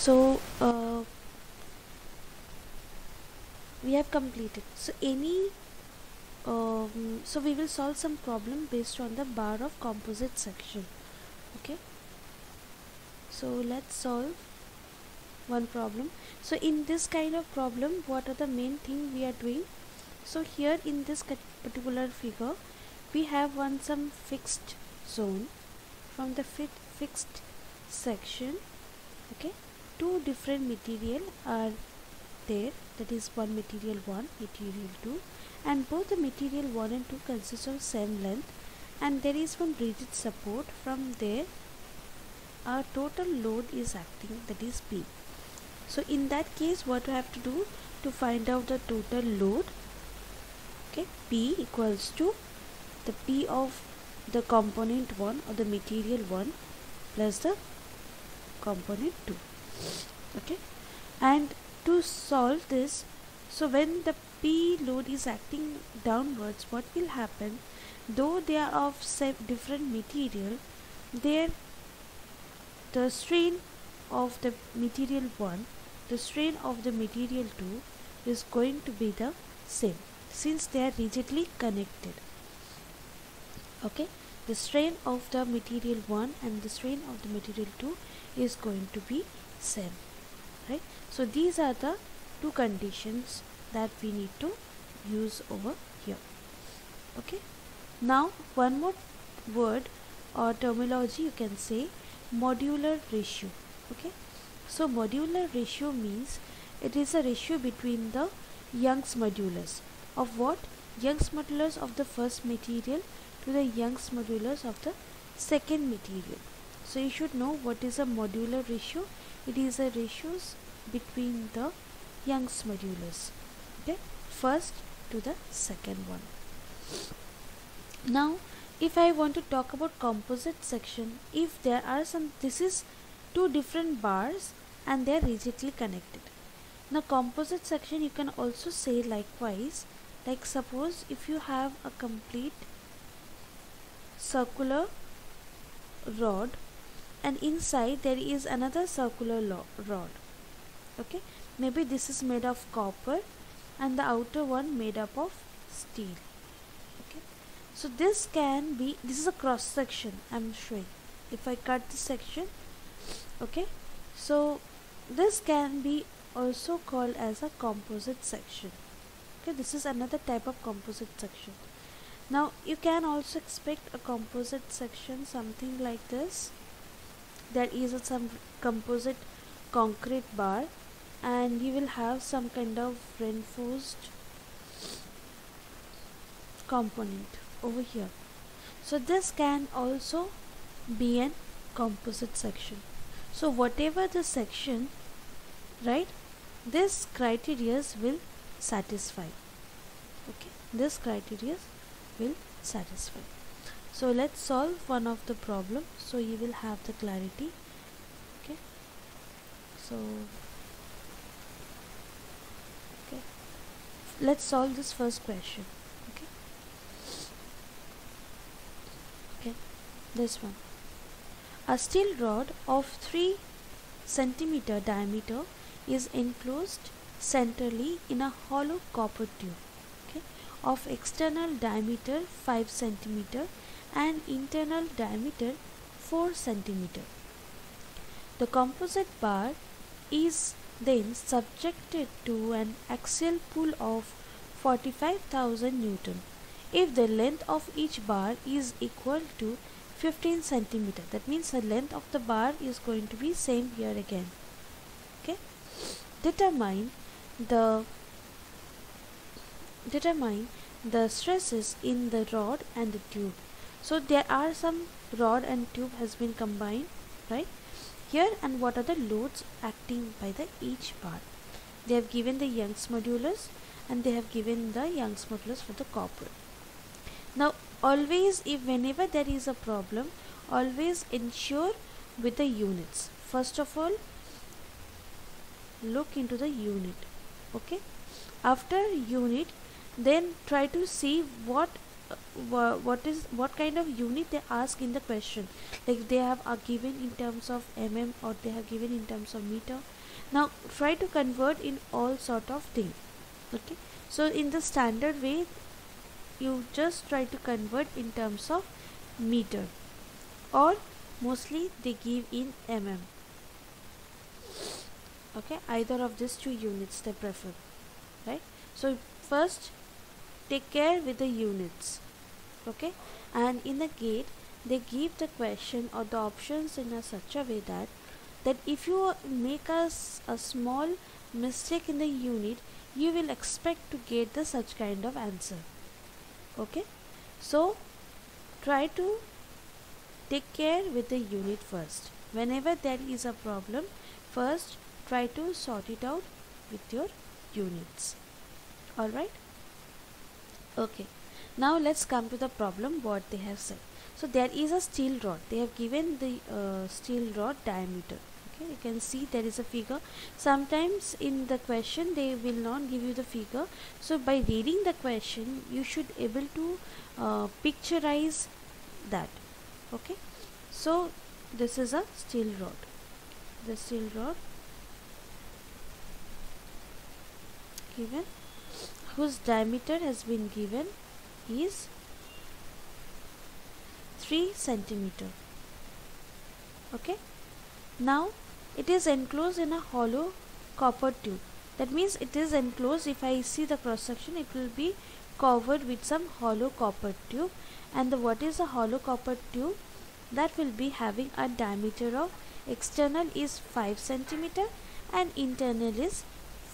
So we have completed. So so we will solve some problem based on the bar of composite section. Okay, so let's solve one problem. So in this kind of problem, what are the main thing we are doing? So here in this particular figure, we have some fixed zone. From the fixed section, okay, two different material are there, that is one material 1, material 2, and both the material 1 and 2 consist of same length, and there is one rigid support. From there our total load is acting, that is P. So in that case, what we have to do to find out the total load? Okay, P equals to the P of the component 1 or the material 1 plus the component 2. Okay, and to solve this, so when the P load is acting downwards, what will happen? Though they are of different material, the strain of the material 1, the strain of the material 2 is going to be the same, since they are rigidly connected. Okay, the strain of the material 1 and the strain of the material 2 is going to be same, right? So these are the two conditions that we need to use over here. Okay, now one more word or terminology, you can say modular ratio. Okay, so modular ratio means it is a ratio between the Young's modulus of what? Young's modulus of the first material to the Young's modulus of the second material. So you should know what is a modular ratio. It is a ratios between the Young's modulus, okay, first to the second one. Now if I want to talk about composite section, if there are this is two different bars and they are rigidly connected. Now composite section you can also say likewise, like suppose if you have a complete circular rod and inside there is another circular rod. Okay, maybe this is made of copper and the outer one made up of steel. Okay, so this is a cross section I am showing. If I cut this section, okay, so this can be also called as a composite section. Okay, this is another type of composite section. Now you can also expect a composite section something like this. There is some composite concrete bar and you will have some kind of reinforced component over here. So this can also be an composite section. So whatever the section, right, this criteria will satisfy. Okay, this criteria will satisfy. So let's solve one of the problem so you will have the clarity. Okay, so let's solve this first question. Okay, this one. A steel rod of 3 cm diameter is enclosed centrally in a hollow copper tube, okay, of external diameter 5 cm and internal diameter 4 cm. The composite bar is then subjected to an axial pull of 45,000 Newton if the length of each bar is equal to 15 cm. That means the length of the bar is going to be same here again. Okay, determine the stresses in the rod and the tube. So there are some rod and tube has been combined right here, and what are the loads acting by the each bar? They have given the Young's modulus and they have given the Young's modulus for the copper. Now always, whenever there is a problem, always ensure with the units. First of all, look into the unit. Okay, after unit, then try to see what what kind of unit they ask in the question. Like they have are given in terms of mm or they have given in terms of meter. Now try to convert in all sort of thing. Okay, so in the standard way you just try to convert in terms of meter, or mostly they give in mm. Okay, either of these two units they prefer, right? So first take care with the units. Okay, and in the gate they give the question or the options in a such a way that if you make a small mistake in the unit, you will expect to get the such kind of answer. Okay, so try to take care with the unit first. Whenever there is a problem, first try to sort it out with your units. Alright, okay, now let's come to the problem what they have said. So there is a steel rod. They have given the steel rod diameter. Okay, you can see there is a figure. Sometimes in the question they will not give you the figure, so by reading the question you should able to picturize that. Okay, so this is a steel rod. The steel rod given, whose diameter has been given is 3 centimeter. Okay, now it is enclosed in a hollow copper tube. That means it is enclosed. If I see the cross section, it will be covered with some hollow copper tube. And what is a hollow copper tube? That will be having a diameter of external is 5 centimeter and internal is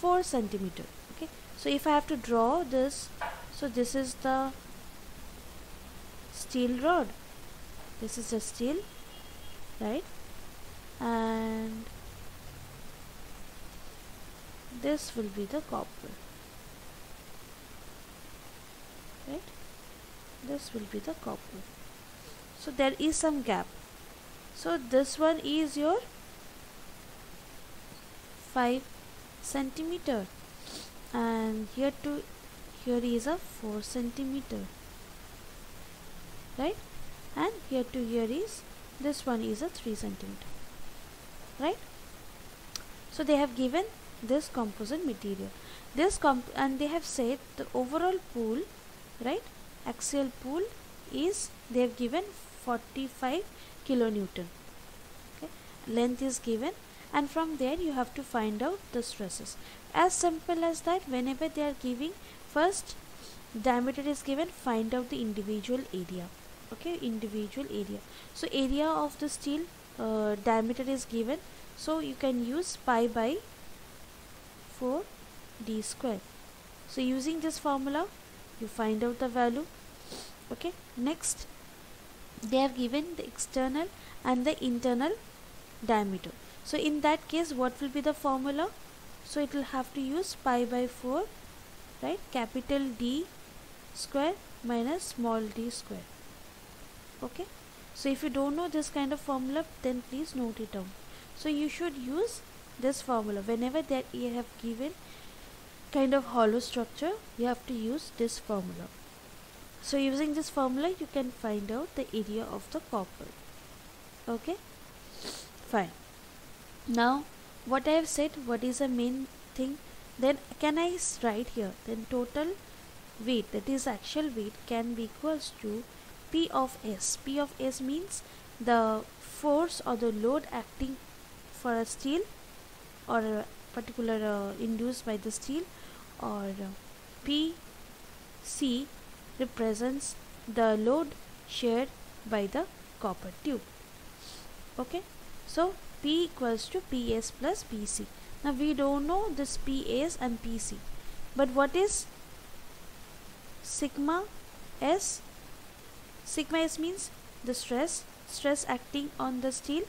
4 centimeter. Okay, so if I have to draw this, so this is the steel rod. This is the steel, right? And this will be the copper, right? This will be the copper. So there is some gap. So this one is your 5 centimeter, and here is a 4 centimeter, right? And here to here is, this one is a 3 centimeter, right? So they have given this composite material, and they have said the overall pull, right, axial pull is, they have given 45 kilonewton. Okay, length is given, and from there you have to find out the stresses. As simple as that. Whenever they are giving, first diameter is given, find out the individual area. Okay, individual area. So area of the steel diameter is given, so you can use pi by 4 d square. So using this formula you find out the value. Okay, next they have given the external and the internal diameter. So in that case what will be the formula? So it will have to use pi by 4, right, capital D square minus small d square. Okay, so if you don't know this kind of formula, then please note it down. So you should use this formula whenever that you have given kind of hollow structure, you have to use this formula. So using this formula you can find out the area of the copper. Okay, fine. Now what I have said, what is the main thing, then can I write here, then total weight, that is actual weight, can be equals to P of S. P of S means the force or the load acting for a steel or a particular induced by the steel, or PC represents the load shared by the copper tube. Okay, so P equals to PS plus PC. Now we don't know this PS and PC, but what is sigma S? Sigma S means the stress acting on the steel.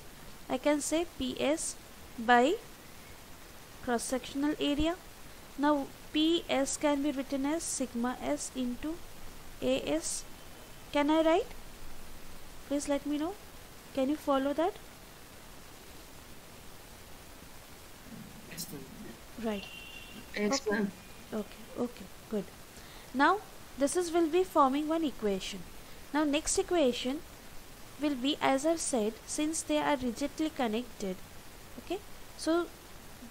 I can say PS by cross sectional area. Now PS can be written as sigma S into AS. Can I write? Please let me know. Can you follow that? Yes, ma'am. Right. Yes, Okay. ma'am. Okay, good. Now This is will be forming one equation. Now next equation will be, as I've said, since they are rigidly connected, okay, so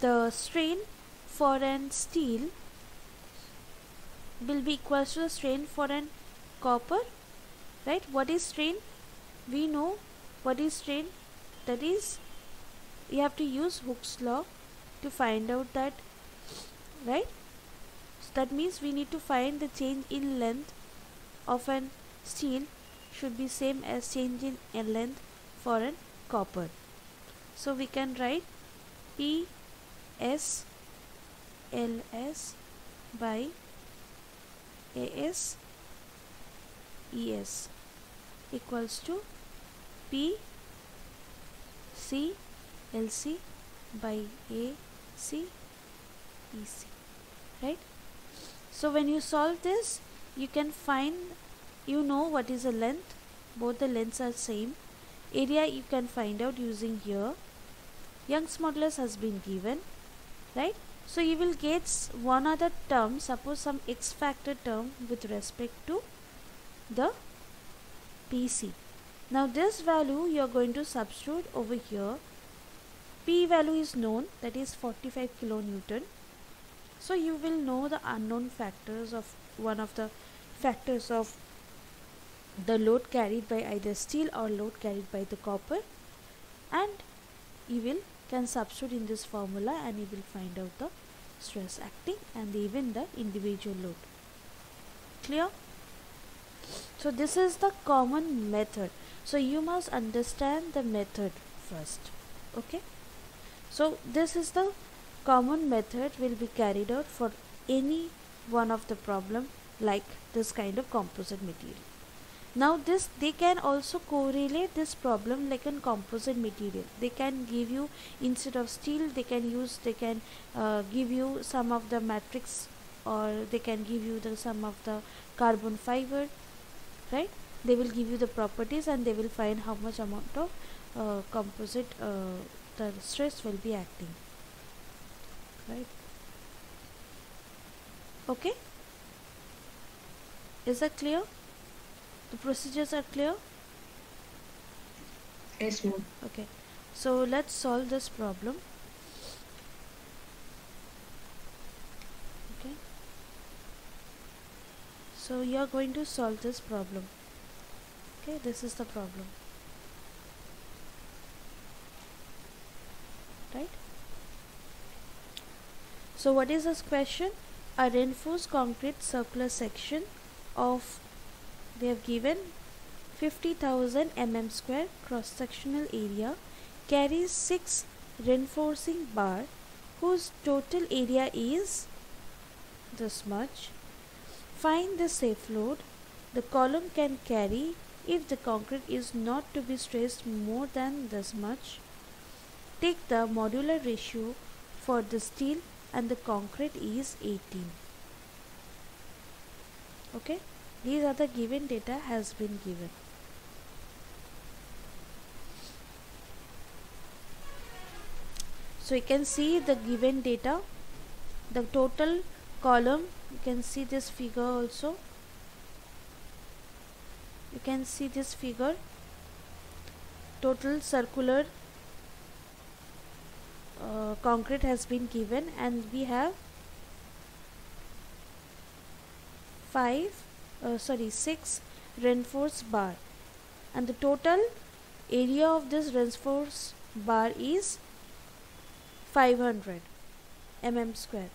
the strain for an steel will be equals to the strain for an copper, right? What is strain? We know what is strain. That is, you have to use Hooke's law to find out that, right? So that means we need to find the change in length of an steel should be same as change in length for an copper. So we can write P S L S by A S E S equals to P C L C by A C E C, right? So when you solve this, you can find, you know what is the length, both the lengths are same. Area you can find out using here. Young's modulus has been given, right? So you will get one other term, suppose some X factor term with respect to the PC. Now this value you are going to substitute over here. P value is known, that is 45 kilonewton. So you will know the unknown factors of one of the factors of the load carried by either steel or load carried by the copper, and you can substitute in this formula and you will find out the stress acting and even the individual load. Clear? So this is the common method. So you must understand the method first. Okay? So this is the common method will be carried out for any one of the problem like this kind of composite material. Now this, they can also correlate this problem like a composite material. They can give you, instead of steel, they can give you some of the matrix, or they can give you some of the carbon fiber, right? They will give you the properties and they will find how much amount of composite the stress will be acting, right? Okay, is that clear? The procedures are clear? Yes, ma'am. Okay, so let's solve this problem. Okay, so you are going to solve this problem. Okay, this is the problem, right? So what is this question? A reinforced concrete circular section of, they have given 50,000 mm square cross sectional area carries 6 reinforcing bar whose total area is this much. Find the safe load the column can carry if the concrete is not to be stressed more than this much. Take the modular ratio for the steel and the concrete is 18. Okay, these are the given data has been given. So you can see the given data, the total column, you can see this figure also. You can see this figure, total circular concrete has been given, and we have 6 reinforced bar, and the total area of this reinforced bar is 500 mm square,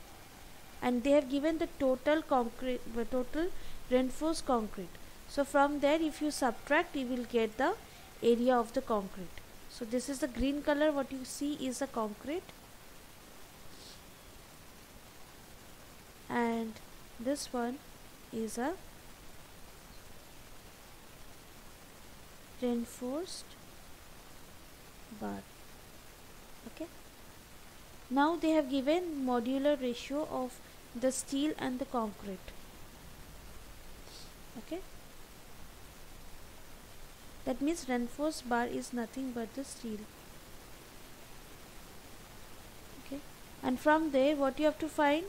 and they have given the total concrete, the total reinforced concrete. So from there, if you subtract, you will get the area of the concrete. So this is the green color, what you see is the concrete, and this one is a reinforced bar. Okay, now they have given modular ratio of the steel and the concrete. Okay, that means reinforced bar is nothing but the steel. Okay, and from there what you have to find?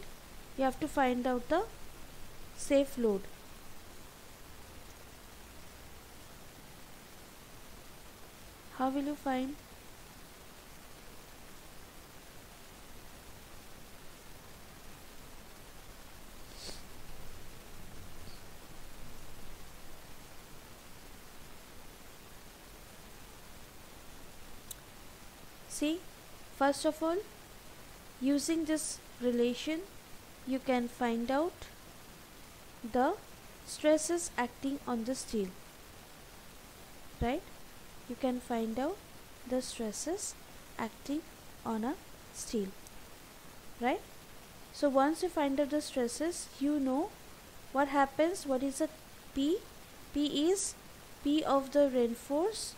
You have to find out the safe load. How will you find? See, first of all, using this relation, you can find out the stresses acting on the steel, right? You can find out the stresses acting on a steel, right? So once you find out the stresses, you know what happens. What is a P? P is P of the reinforce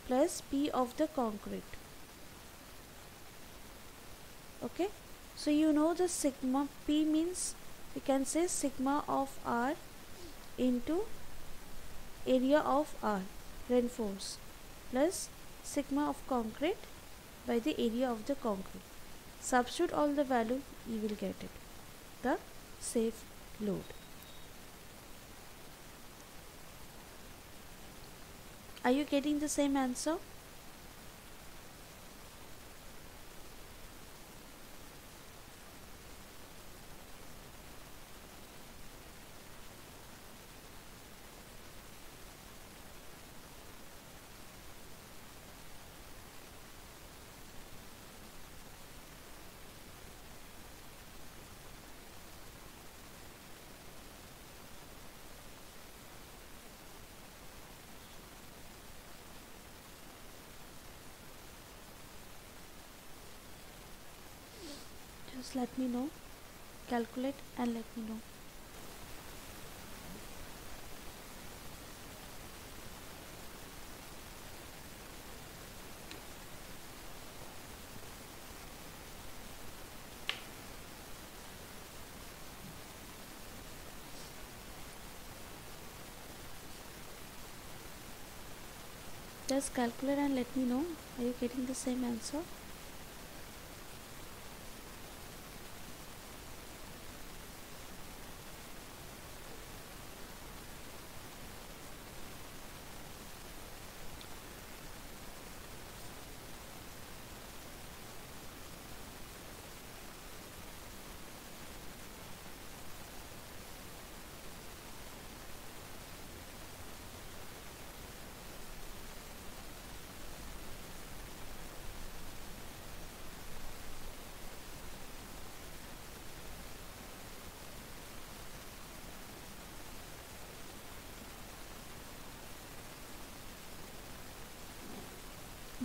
plus P of the concrete. Okay, so you know the sigma. P means we can say sigma of R into area of R reinforce plus sigma of concrete by the area of the concrete. Substitute all the value, you will get it, the safe load. Are you getting the same answer? Just let me know, calculate and let me know. Just calculate and let me know. Are you getting the same answer?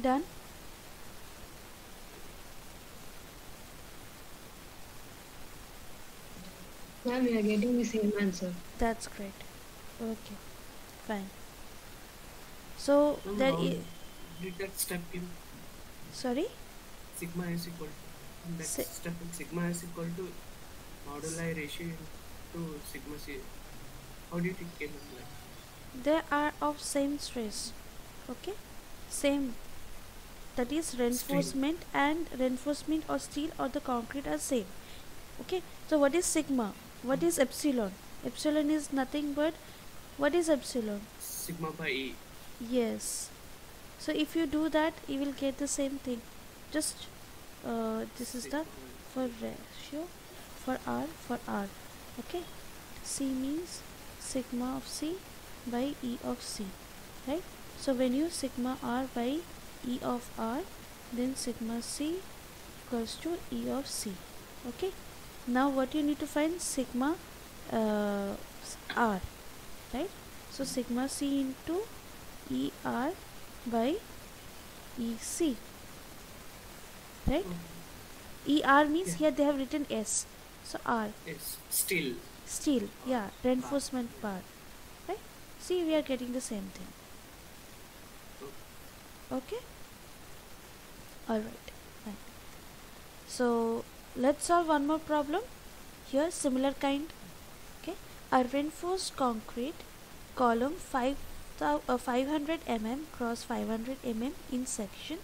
Done? Yeah, we are getting the same answer. That's great. Okay, fine. So Ma'am, there how is, did that step give sorry, sigma is equal to that Si- step in sigma is equal to moduli ratio to sigma c? How did it came up like? they are of same stress. Okay, same, that is Still, reinforcement and reinforcement or steel or the concrete are same. Okay, so what is sigma? What is epsilon? Epsilon is nothing but, what is epsilon? sigma by E. Yes. So if you do that, you will get the same thing. Just this is the Sigma for ratio for R. Okay, C means sigma of C by E of C, right? So when you sigma R by E of R, then sigma C equals to E of C. Okay, now what you need to find? Sigma uh, R, right? So sigma C into E R by E C, right? E R means Yeah. here they have written S, so R, Yes, still. steel, yeah, reinforcement bar, right? See, we are getting the same thing. Okay, alright, fine. So let's solve one more problem. Here similar kind. Okay, a reinforced concrete column 500 mm cross 500 mm in section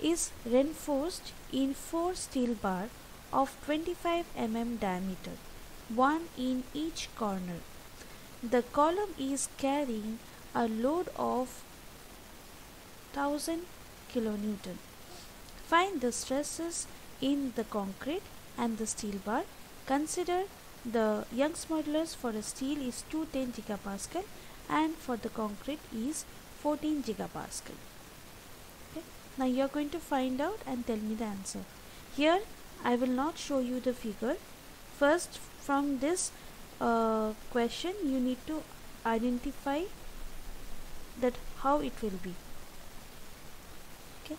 is reinforced in 4 steel bar of 25 mm diameter, one in each corner. The column is carrying a load of 1000 kilonewton. Find the stresses in the concrete and the steel bar. Consider the Young's modulus for a steel is 210 gigapascal and for the concrete is 14 gigapascal. Okay. Now you are going to find out and tell me the answer. Here I will not show you the figure. First, from this question you need to identify that how it will be. Okay.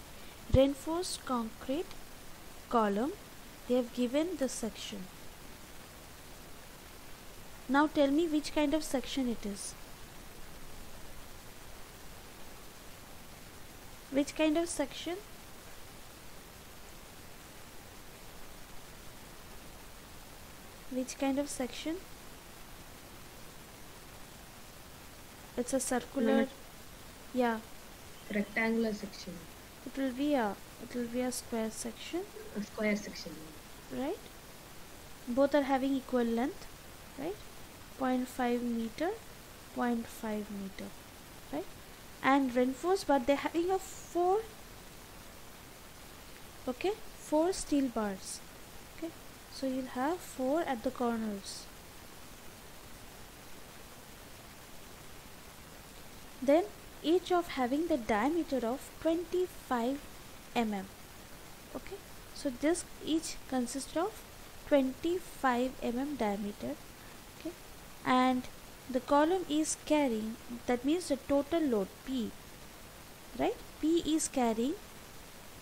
Reinforced concrete column, they have given the section. Now tell me which kind of section it is. Which kind of section? Which kind of section? It's a circular. Yeah. Rectangular section. It will be a square section. A square section. Right? Both are having equal length, right? 0.5 meter, 0.5 meter, right? And reinforced, but they're having a 4 steel bars. Okay, so you'll have 4 at the corners. Then each of having the diameter of 25 mm. Okay, so this each consists of 25 mm diameter. Okay, and the column is carrying, that means the total load P, right? P is carrying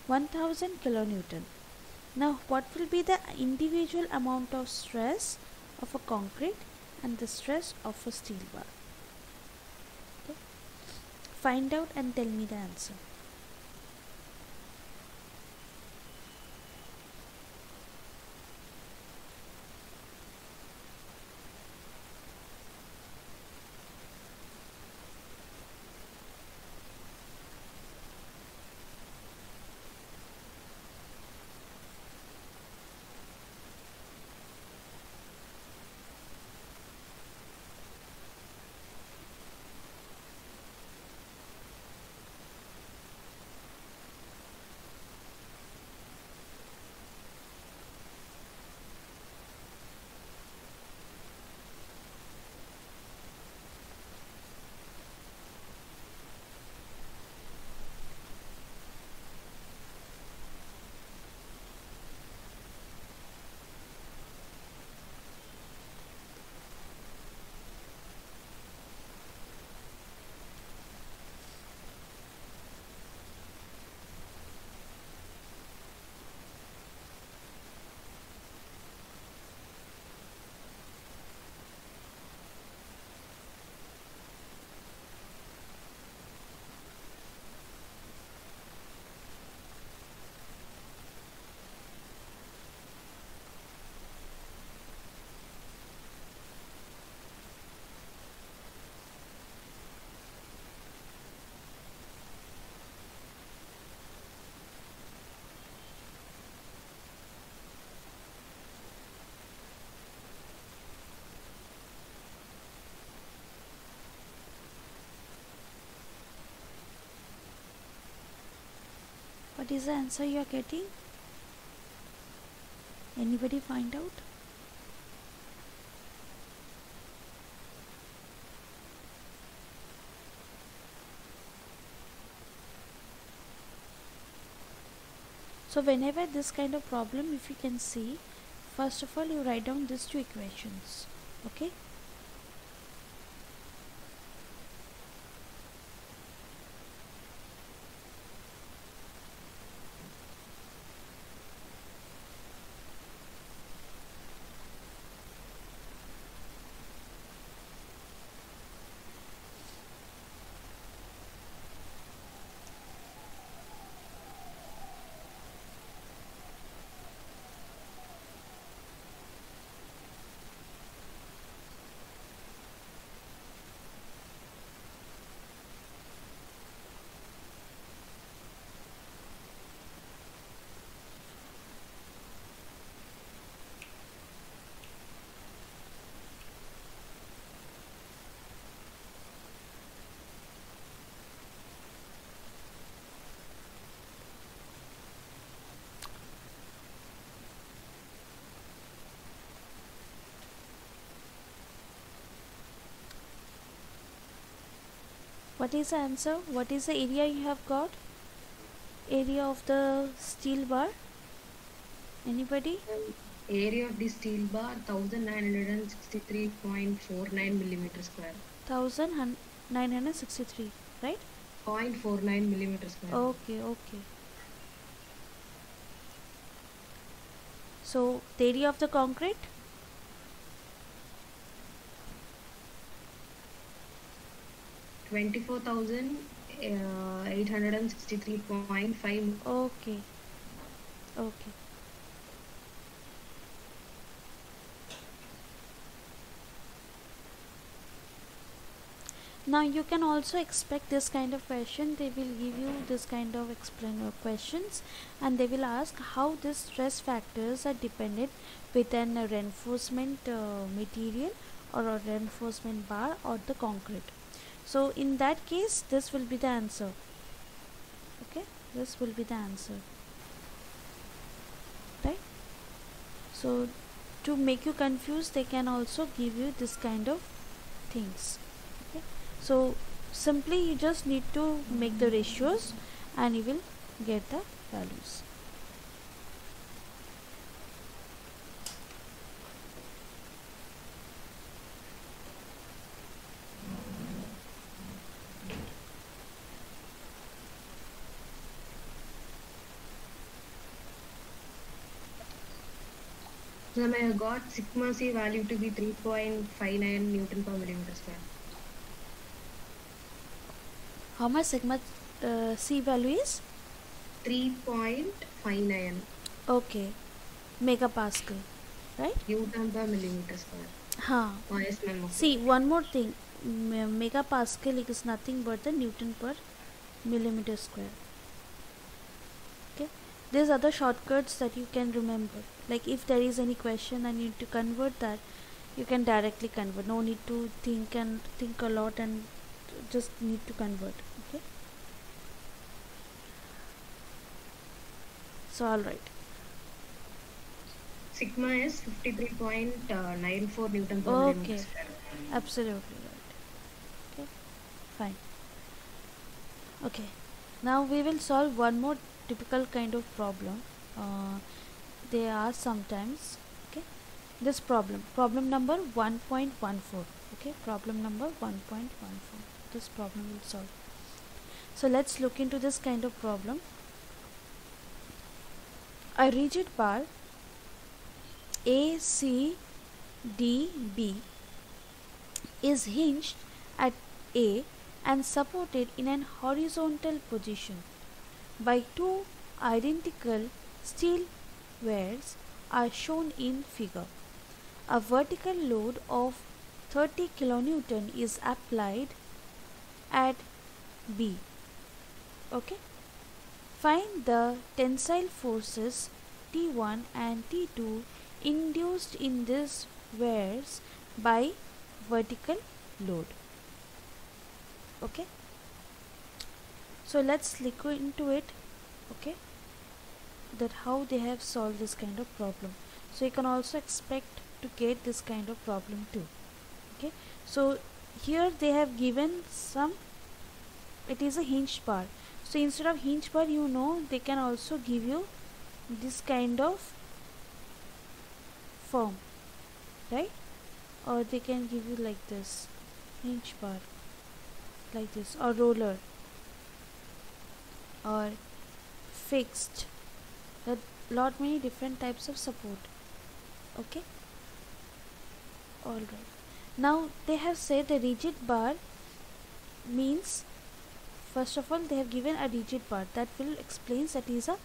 1000 kilonewton. Now what will be the individual amount of stress of a concrete and the stress of a steel bar? Okay. Find out and tell me the answer. What is the answer you are getting? Anybody find out? So whenever this kind of problem, if you can see, first of all you write down these two equations. Okay. What is the answer? What is the area you have got? Area of the steel bar? Anybody? Area of the steel bar 1963.49 millimeter square. 1963, right? 0.49 millimeter square. Okay, okay. So the area of the concrete? 24,863.5. Okay, okay. Now you can also expect this kind of question. They will give you this kind of questions, and they will ask how these stress factors are dependent within a reinforcement material or a reinforcement bar or the concrete. So in that case, this will be the answer. Okay, this will be the answer, right? So to make you confused, they can also give you this kind of things. Okay, so simply you just need to make the ratios and you will get the values. So I got sigma C value to be 3.59 Newton per millimeter square. How much sigma C value is? 3.59 Okay, megapascal, right? Newton per millimeter square. हाँ. Oh, yes, ma'am. See, one more thing. Megapascal is nothing but the Newton per millimeter square. Okay, these are the shortcuts that you can remember. Like if there is any question and you need to convert that, you can directly convert. No need to think a lot and just need to convert. Okay, so all right. Sigma is 53.94 Newton per Okay, millimeter square. absolutely right. Okay, fine. Okay, now we will solve one more typical kind of problem. They are sometimes, okay, this problem number 1.14. okay, problem number 1.14. This problem will solve. So let's look into this kind of problem. A rigid bar ACDB is hinged at A and supported in an horizontal position by two identical steel wires are shown in figure. A vertical load of 30 kN is applied at B. Okay. Find the tensile forces T1 and T2 induced in these wires by vertical load. Okay, so let's look into it. Okay, that how they have solved this kind of problem. So you can also expect to get this kind of problem too. Okay, so here they have given some, it is a hinge bar. So instead of hinge bar, you know, they can also give you this kind of form, right? Or they can give you like this hinge bar, like this, or roller, or fixed. There are lot many different types of support. Okay, all right. Now they have said a rigid bar means, first of all they have given a rigid bar. That will explains that is a,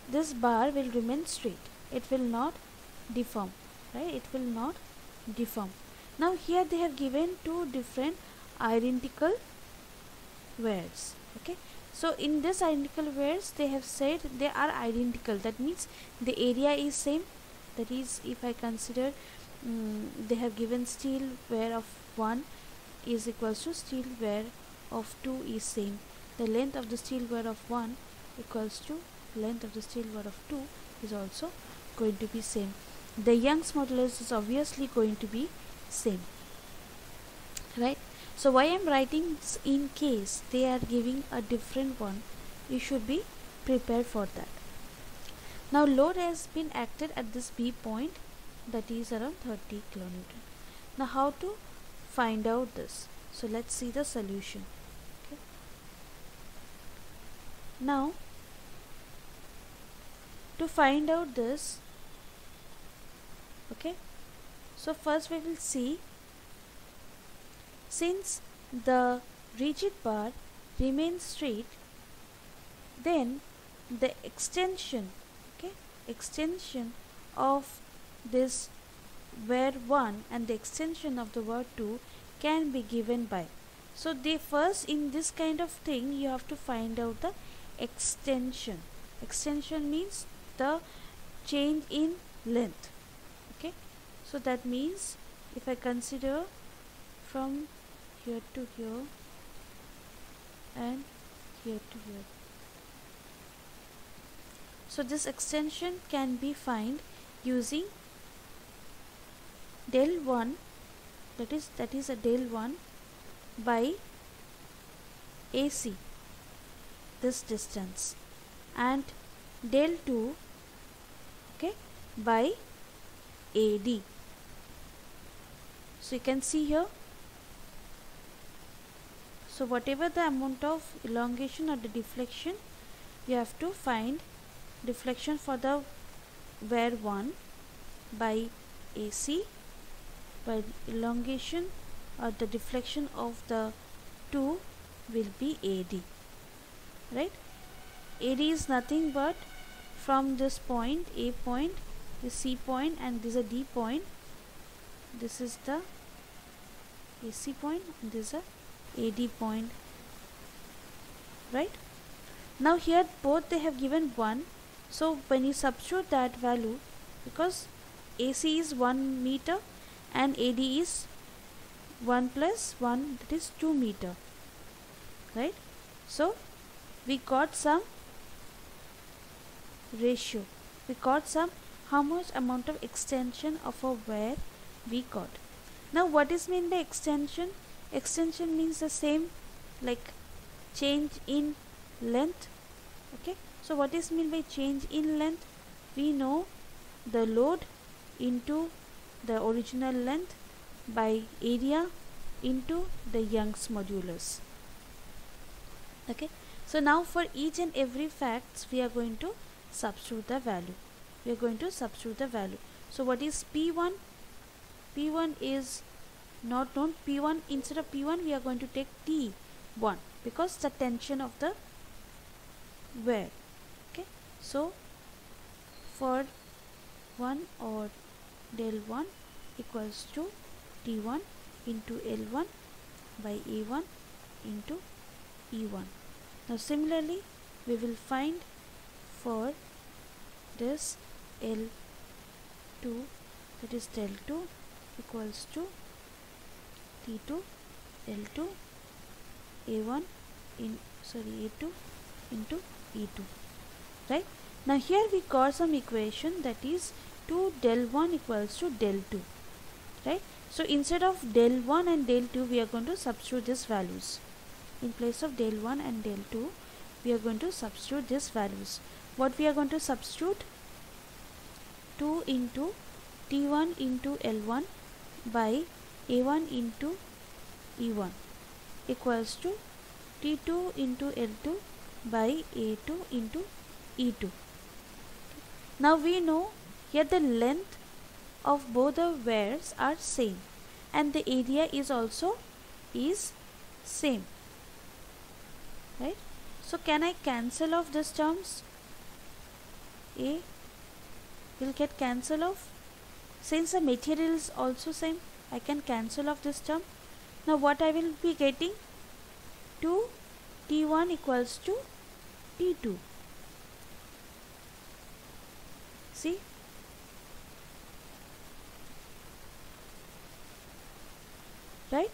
this bar will remain straight, it will not deform, right? It will not deform. Now here they have given two different identical wires. Okay, so in this identical wires they have said they are identical. That means the area is same. That is, if I consider they have given steel wire of 1 is equals to steel wire of 2 is same. The length of the steel wire of 1 equals to length of the steel wire of 2 is also going to be same. The Young's modulus is obviously going to be same, right? So why I'm writing in case they are giving a different one, you should be prepared for that. Now load has been acted at this B point, that is around 30 kilonewton. Now how to find out this? So let's see the solution. Okay. Now to find out this, okay, so first we will see, since the rigid bar remains straight, then the extension, okay, extension of this where 1 and the extension of the word 2 can be given by. So they first, in this kind of thing, you have to find out the extension. Extension means the change in length. Okay, so that means if I consider from here to here and here to here, so this extension can be found using del 1, that is a del 1 by AC, this distance, and del 2, okay, by AD. So you can see here, so whatever the amount of elongation or the deflection, you have to find deflection for the where 1 by AC, by elongation or the deflection of the 2 will be AD, right? AD is nothing but from this point, A point, this C point, and this is a D point. This is the AC point and this is a AD point, right? Now here both they have given 1, so when you substitute that value, because AC is 1 meter and AD is 1 plus 1, that is 2 meter, right? So we got some ratio, we got some how much amount of extension of a wire we got. Now what is meant by extension? Extension means the same like change in length. Okay, so what is meant by change in length? We know the load into the original length by area into the Young's modulus. Okay, so now for each and every facts we are going to substitute the value. We are going to substitute the value. So what is P1? P1 is not known. P1, instead of P1 we are going to take T1 because the tension of the wire. Okay, so for 1 or del 1 equals to T1 into L1 by A1 into E1. Now similarly we will find for this L2, that is del 2 equals to T2 L2 A1 in A2 into E2, right? Now here we got some equation, that is 2 del 1 equals to del 2, right? So instead of del 1 and del 2 we are going to substitute these values. In place of del 1 and del 2 we are going to substitute these values. What we are going to substitute? 2 into T1 into L1 by A1 into E1 equals to T2 into L2 by A2 into E2. Now we know here the length of both the wires are same and the area is also is same, right? So can I cancel off these terms? A will get cancel off. Since the material is also same, I can cancel off this term. Now what I will be getting? 2 T1 equals to T2. See? Right?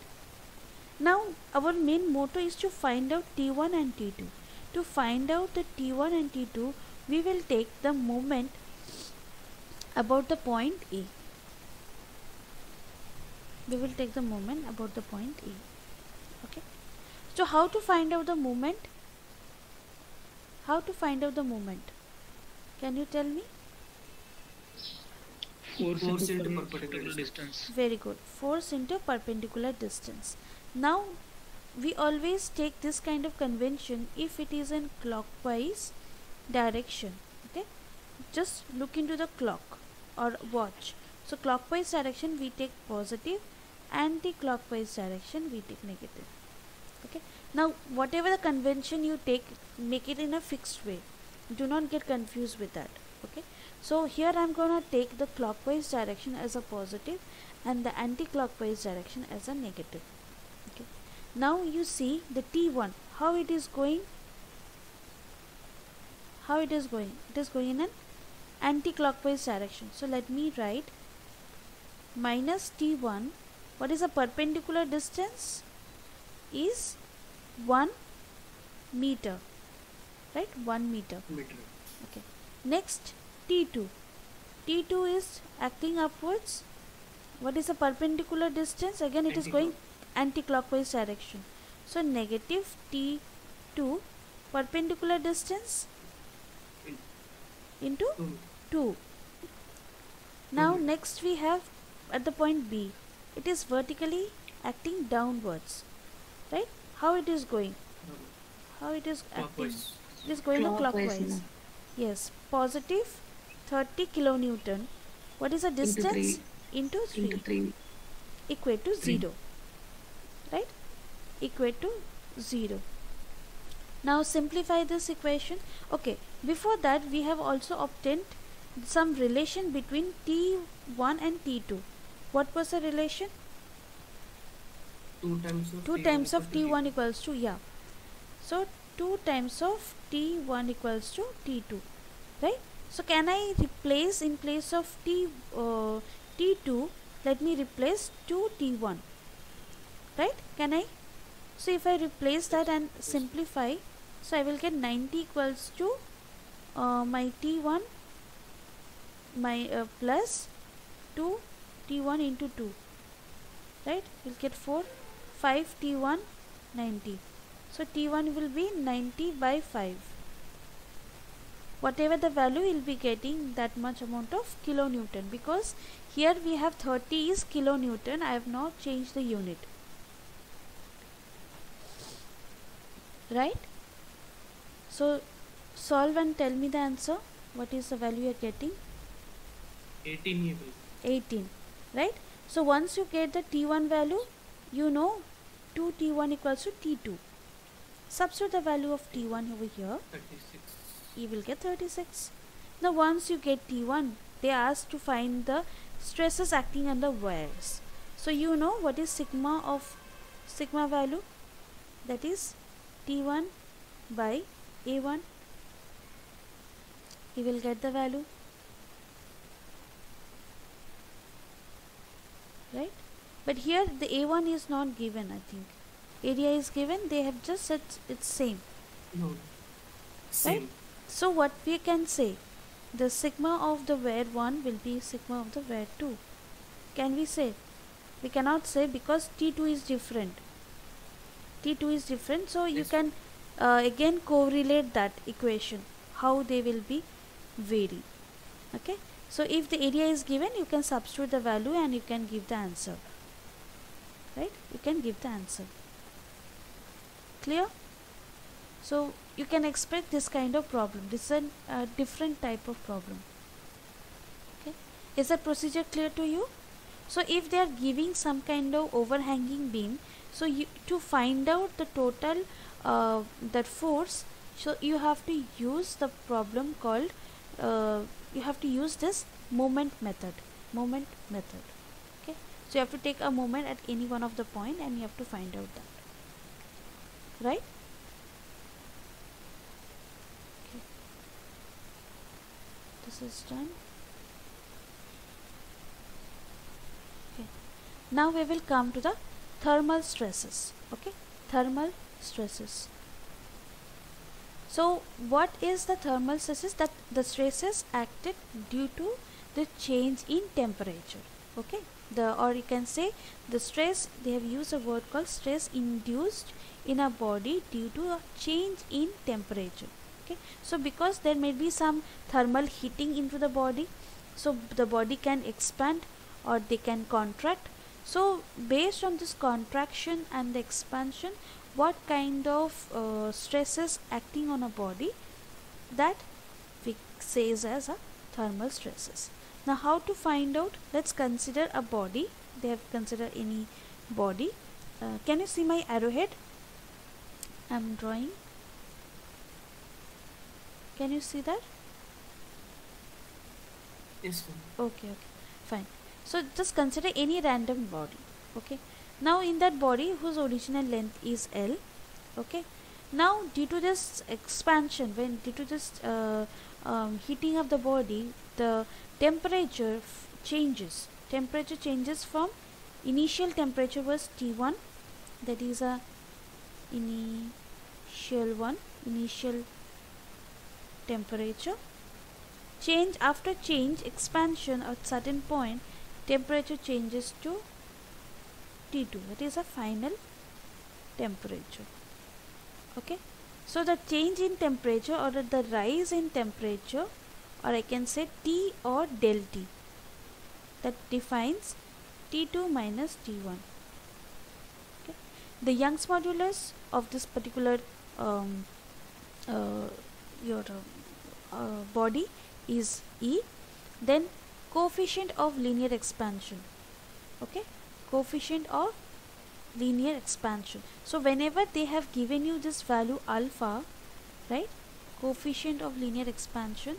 Now our main motto is to find out T1 and T2. To find out the T1 and T2, we will take the moment about the point A. We will take the moment about the point A. Okay, so how to find out the moment? How to find out the moment? Can you tell me? Force into perpendicular distance. Very good. Force into perpendicular distance. Now we always take this kind of convention if it is in clockwise direction. Okay, just look into the clock or watch. So clockwise direction we take positive, anti-clockwise direction we take negative. Okay, now whatever the convention you take, make it in a fixed way. Do not get confused with that. Okay, so here I am gonna take the clockwise direction as a positive and the anti-clockwise direction as a negative. Okay, now you see the T1, how it is going. How it is going? It is going in an anti-clockwise direction. So let me write minus T1. What is the perpendicular distance? Is 1 meter, right? 1 meter. Okay, next T2. T2 is acting upwards. What is the perpendicular distance? Again it is going anti-clockwise direction. So negative T2, perpendicular distance into 2. Now next we have at the point B, it is vertically acting downwards, right? How it is going? How it is acting? It is going clockwise. Yes, positive 30 kilonewton. What is the distance? Into 3. Equate to 0. Right? Equate to 0. Now simplify this equation. Okay, before that we have also obtained some relation between T1 and T2. What was the relation? 2 times of T1 equals to, yeah. So 2 times of T1 equals to T2, right? So can I replace in place of T2, let me replace 2 T1, right? Can I? So if I replace that and simplify, so I will get 90 equals to my T1 plus 2 T1 into 2, right? We'll get 5 T1 90. So T1 will be 90 by 5. Whatever the value, will be getting that much amount of kilonewton, because here we have 30 is kilonewton. I have not changed the unit, right? So solve and tell me the answer. What is the value you are getting? 18. 18, right? So once you get the T1 value, you know 2 T1 equals to T2. Substitute the value of T1 over here. 36. You will get 36. Now once you get T1, they ask to find the stresses acting on the wires. So you know what is sigma value? That is T1 by A1. You will get the value, right? But here the A1 is not given, I think. Area is given, they have just said it's same. No. Right? So what we can say, the sigma of the wire 1 will be sigma of the wire 2. Can we say? We cannot say, because T2 is different. T2 is different, so you can again correlate that equation, how they will be vary. Okay, so if the area is given, you can substitute the value and you can give the answer, right? You can give the answer. Clear? So you can expect this kind of problem. This is a different type of problem. Okay, is the procedure clear to you? So if they are giving some kind of overhanging beam, so you, to find out the total that force, so you have to use the problem called you have to use this moment method. Okay, so you have to take a moment at any one of the point and you have to find out that, right? Okay, this is done. Okay, now we will come to the thermal stresses. Okay, thermal stresses. So what is the thermal stresses? That the stresses acted due to the change in temperature. Okay, or you can say the stress, they have used a word called stress induced in a body due to a change in temperature. Okay, so because there may be some thermal heating into the body, so the body can expand or they can contract. So based on this contraction and the expansion, what kind of stresses acting on a body, that we says as a thermal stresses. Now how to find out? Let's consider a body. They have considered any body. Can you see my arrowhead? I'm drawing. Can you see that? Yes, ma'am. Okay, fine. So just consider any random body. Okay, now in that body whose original length is L. Okay, now due to this expansion, due to this heating of the body, the temperature changes. Temperature changes from initial temperature was T1, that is a initial temperature. Change after change, expansion at certain point, temperature changes to T2, that is a final temperature. Okay, so the change in temperature or the rise in temperature, or I can say T or del T, that defines T2 minus T1. Okay, the Young's modulus of this particular body is E. Then coefficient of linear expansion. Okay, coefficient of linear expansion. So whenever they have given you this value alpha, right, coefficient of linear expansion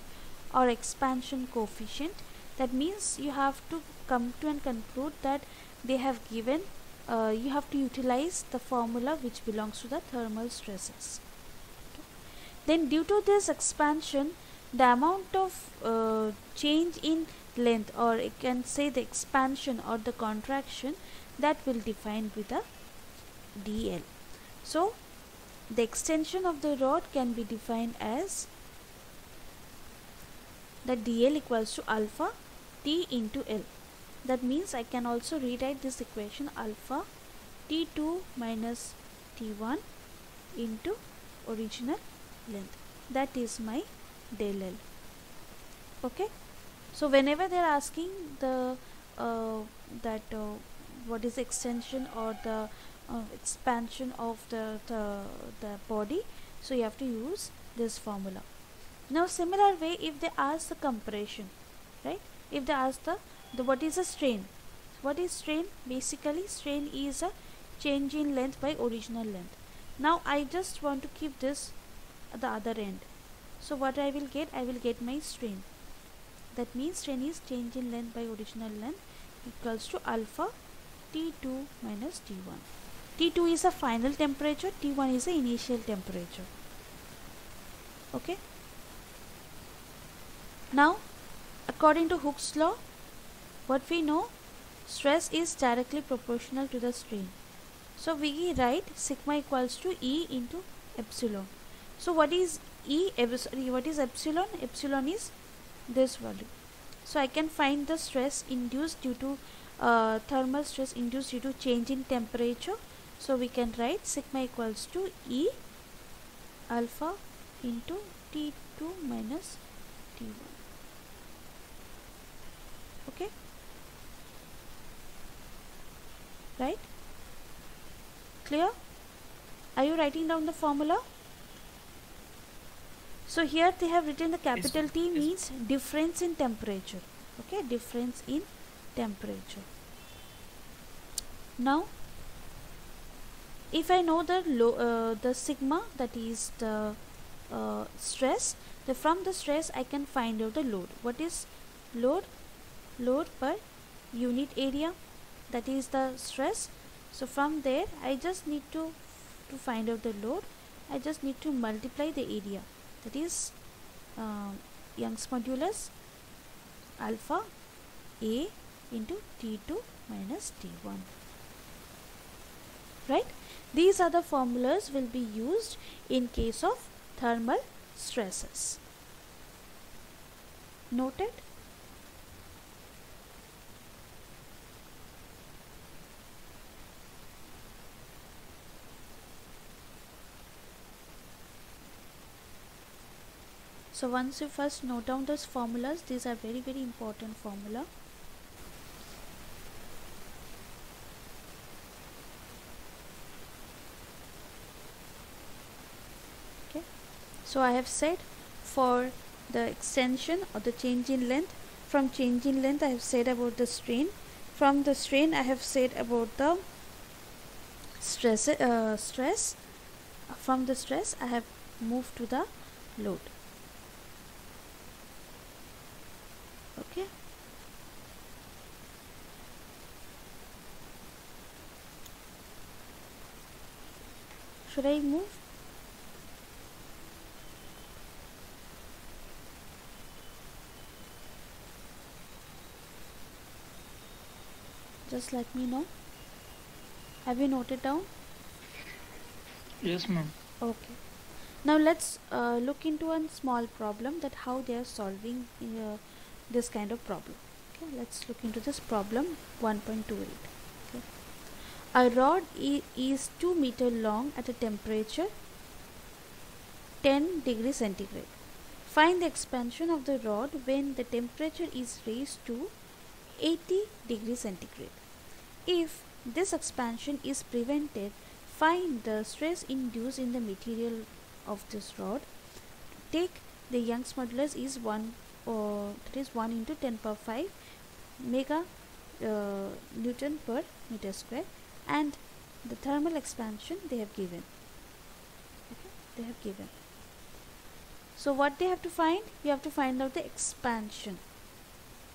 or expansion coefficient, that means you have to come to and conclude that they have given, you have to utilize the formula which belongs to the thermal stresses. Okay. Then due to this expansion, the amount of change in length, or I can say the expansion or the contraction, that will define with a dl. So the extension of the rod can be defined as that dl equals to alpha T into L. That means I can also rewrite this equation alpha T2 minus T1 into original length. That is my del L. Okay, so whenever they are asking the what is the extension or the expansion of the body, so you have to use this formula. Now similar way, if they ask the compression, right, if they ask the what is a strain, what is strain? Basically strain is a change in length by original length. Now I just want to keep this at the other end, so what I will get my strain. That means strain is change in length by original length equals to alpha T2 minus T1. T2 is a final temperature, T1 is the initial temperature. Okay, now according to Hooke's law, what we know, stress is directly proportional to the strain. So we write sigma equals to E into epsilon. So what is E? What is epsilon? Epsilon is this value. So I can find the stress induced due to thermal stress induced due to change in temperature. So we can write sigma equals to E alpha into T2 minus T1. Okay, right? Clear? Are you writing down the formula? So here they have written the capital T means difference in temperature. Okay, difference in temperature. Now if I know the sigma, that is the stress, from the stress I can find out the load. What is load? Load per unit area, that is the stress. So from there I just need to find out the load, I just need to multiply the area, that is Young's modulus alpha A into T2 minus T1. Right? These are the formulas will be used in case of thermal stresses. Noted? So once you first note down those formulas, these are very important formula. Okay, so I have said for the extension or the change in length, from change in length I have said about the strain, from the strain I have said about the stress, from the stress I have moved to the load. Okay, should I move? Just let me know. Have you noted down? Yes, ma'am. Okay. Now let's look into a small problem, that how they are solving this kind of problem. Okay, let's look into this problem 1.28. Okay. A rod is 2 meter long at a temperature 10 degrees centigrade. Find the expansion of the rod when the temperature is raised to 80 degrees centigrade. If this expansion is prevented, find the stress induced in the material of this rod. Take the Young's modulus is 1, that is 1 into 10 power 5 mega Newton per meter square, and the thermal expansion they have given. Okay, they have given. So what they have to find? You have to find out the expansion.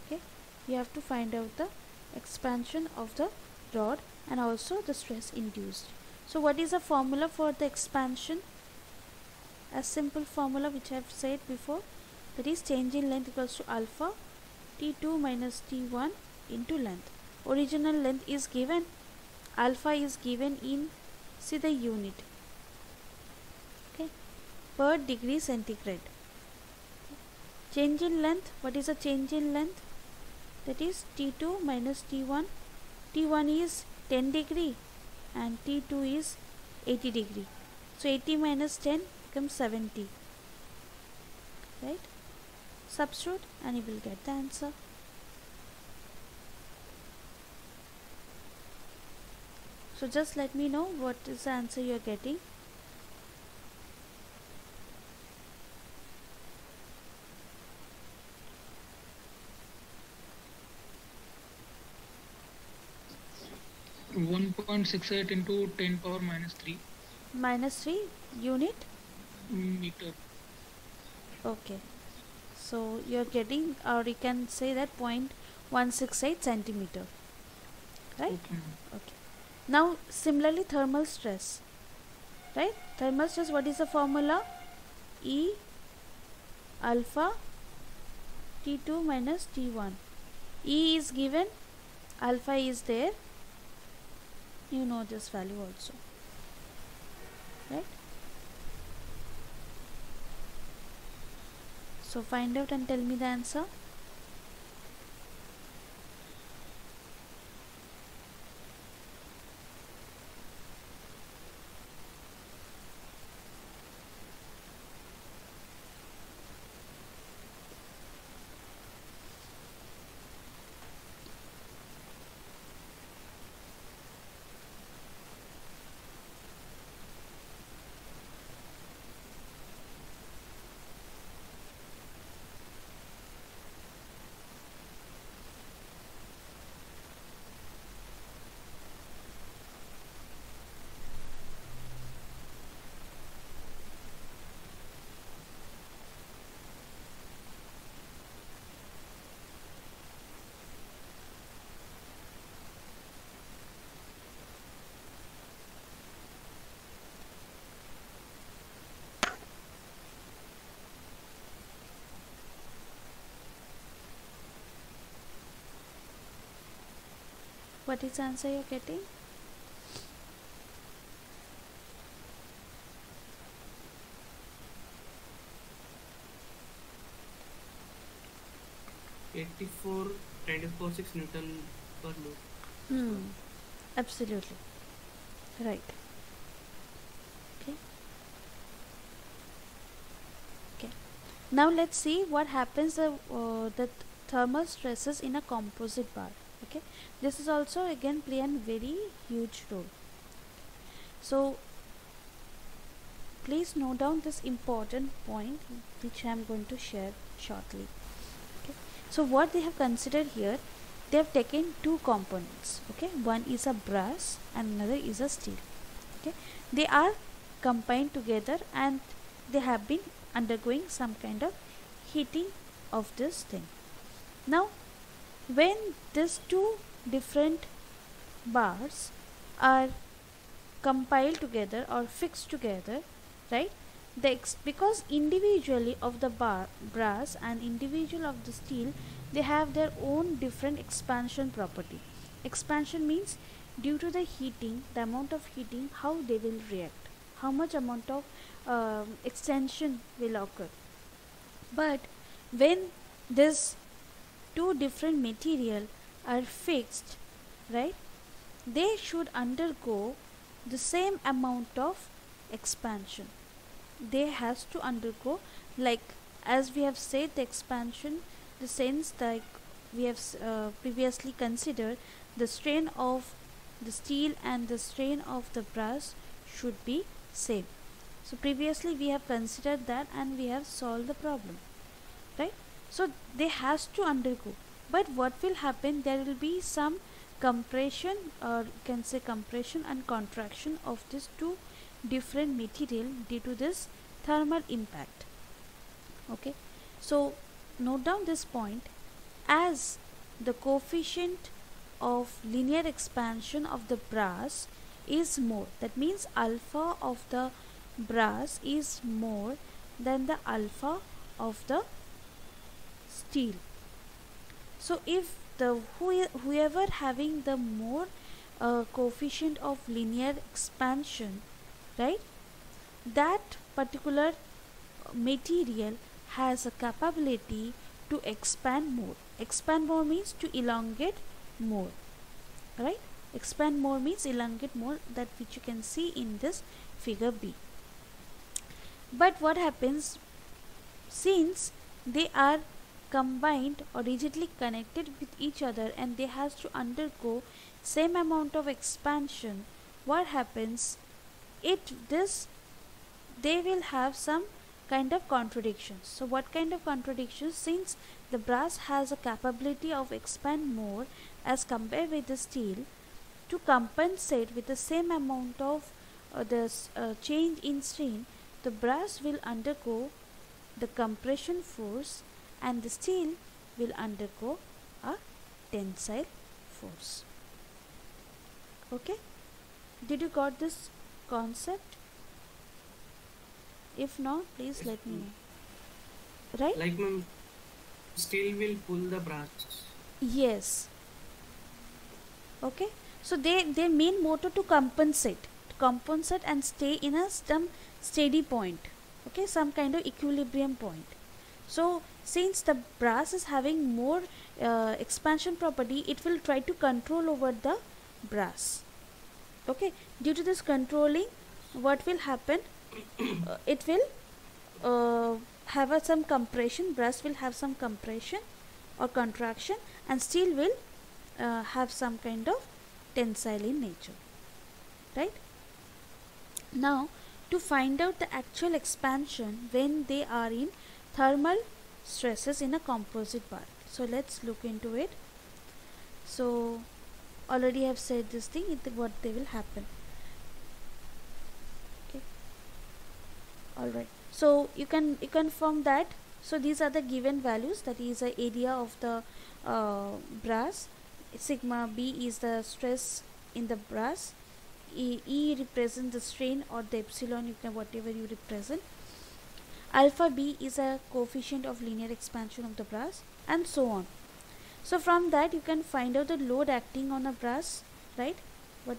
Okay, you have to find out the expansion of the rod and also the stress induced. So what is the formula for the expansion? A simple formula which I have said before, that is change in length equals to alpha T2 minus T1 into length. Original length is given, alpha is given in, see the unit, okay, per degree centigrade. Change in length, what is the change in length? That is T2 minus T1. T1 is 10 degree and T2 is 80 degree. So 80 minus 10 becomes 70. Right? Substitute and you will get the answer. So just let me know what is the answer you are getting. (1.68 into 10 power minus 3 Minus 3 unit. meter). Okay. So you are getting, or you can say that 0.168 centimeter. Right? Okay, ma'am. Okay. Now similarly thermal stress. Right? Thermal stress, what is the formula? E alpha T2 minus T1. E is given, alpha is there. You know this value also. Right? So find out and tell me the answer. What is the answer you're getting? Eighty-four 10⁴ Newton per load. Absolutely. Right. Okay. Okay. Now let's see what happens the thermal stresses in a composite bar. Okay, this is also again play a very huge role. So please note down this important point which I am going to share shortly. Okay, so what they have considered here, they have taken two components. Okay, one is a brass and another is a steel. Okay, they are combined together and they have been undergoing some kind of heating of this thing. Now when these two different bars are compiled together or fixed together, right, because individually of the brass and individual of the steel, they have their own different expansion property. Expansion means due to the heating, the amount of heating, how they will react, how much amount of extension will occur. But when this two different material are fixed, right, they should undergo the same amount of expansion. They has to undergo, like as we have said, the expansion, the sense like we have previously considered, the strain of the steel and the strain of the brass should be same. So previously we have considered that and we have solved the problem, right? So they has to undergo, but what will happen, there will be some compression, or you can say compression and contraction of these two different material due to this thermal impact. Okay, so note down this point, as the coefficient of linear expansion of the brass is more, that means alpha of the brass is more than the alpha of the steel. So if the whoever having the more coefficient of linear expansion, right, that particular material has a capability to expand more. Expand more means to elongate more, right? Expand more means elongate more, that which you can see in this figure B. But what happens, since they are combined or rigidly connected with each other and they has to undergo same amount of expansion, what happens, they will have some kind of contradictions. So what kind of contradictions? Since the brass has a capability of expand more as compared with the steel, to compensate with the same amount of change in strain, the brass will undergo the compression force and the steel will undergo a tensile force. Okay, did you got this concept? If not, please let me know. Right? Like ma'am, steel will pull the brass. Yes. Okay, so they mean motor to compensate and stay in a some steady point. Okay, some kind of equilibrium point. So since the brass is having more expansion property, it will try to control over the brass. Okay, due to this controlling, what will happen, it will have some compression, brass will have some compression or contraction, and steel will have some kind of tensile in nature, right? Now to find out the actual expansion when they are in thermal stresses in a composite bar, so let's look into it. So already I have said this thing, what they will happen. Okay, alright, so you can form that. So these are the given values, that is the area of the brass, sigma B is the stress in the brass, E represents the strain or the epsilon, you can whatever you represent, alpha B is a coefficient of linear expansion of the brass, and so on. So from that you can find out the load acting on a brass, right? What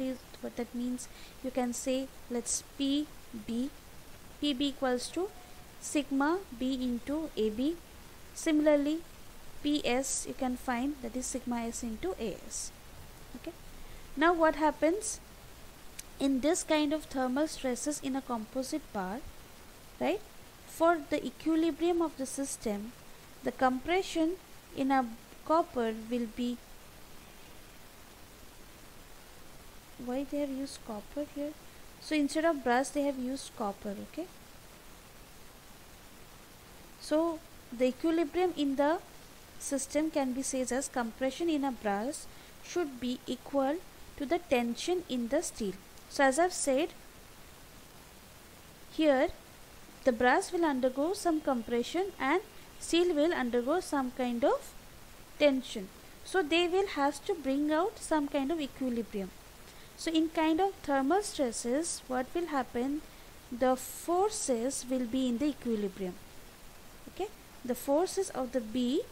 that means, you can say, let's PB equals to sigma B into AB. Similarly PS you can find, that is sigma S into AS. Okay, now what happens in this kind of thermal stresses in a composite bar, right? for the equilibrium of the system, the compression in a copper will be, why they have used copper here? So instead of brass they have used copper. Okay, so the equilibrium in the system can be said as compression in a brass should be equal to the tension in the steel. So as I've said, here the brass will undergo some compression and steel will undergo some kind of tension. So they will have to bring out some kind of equilibrium. So in kind of thermal stresses, what will happen? The forces will be in the equilibrium. Okay, the forces of the B,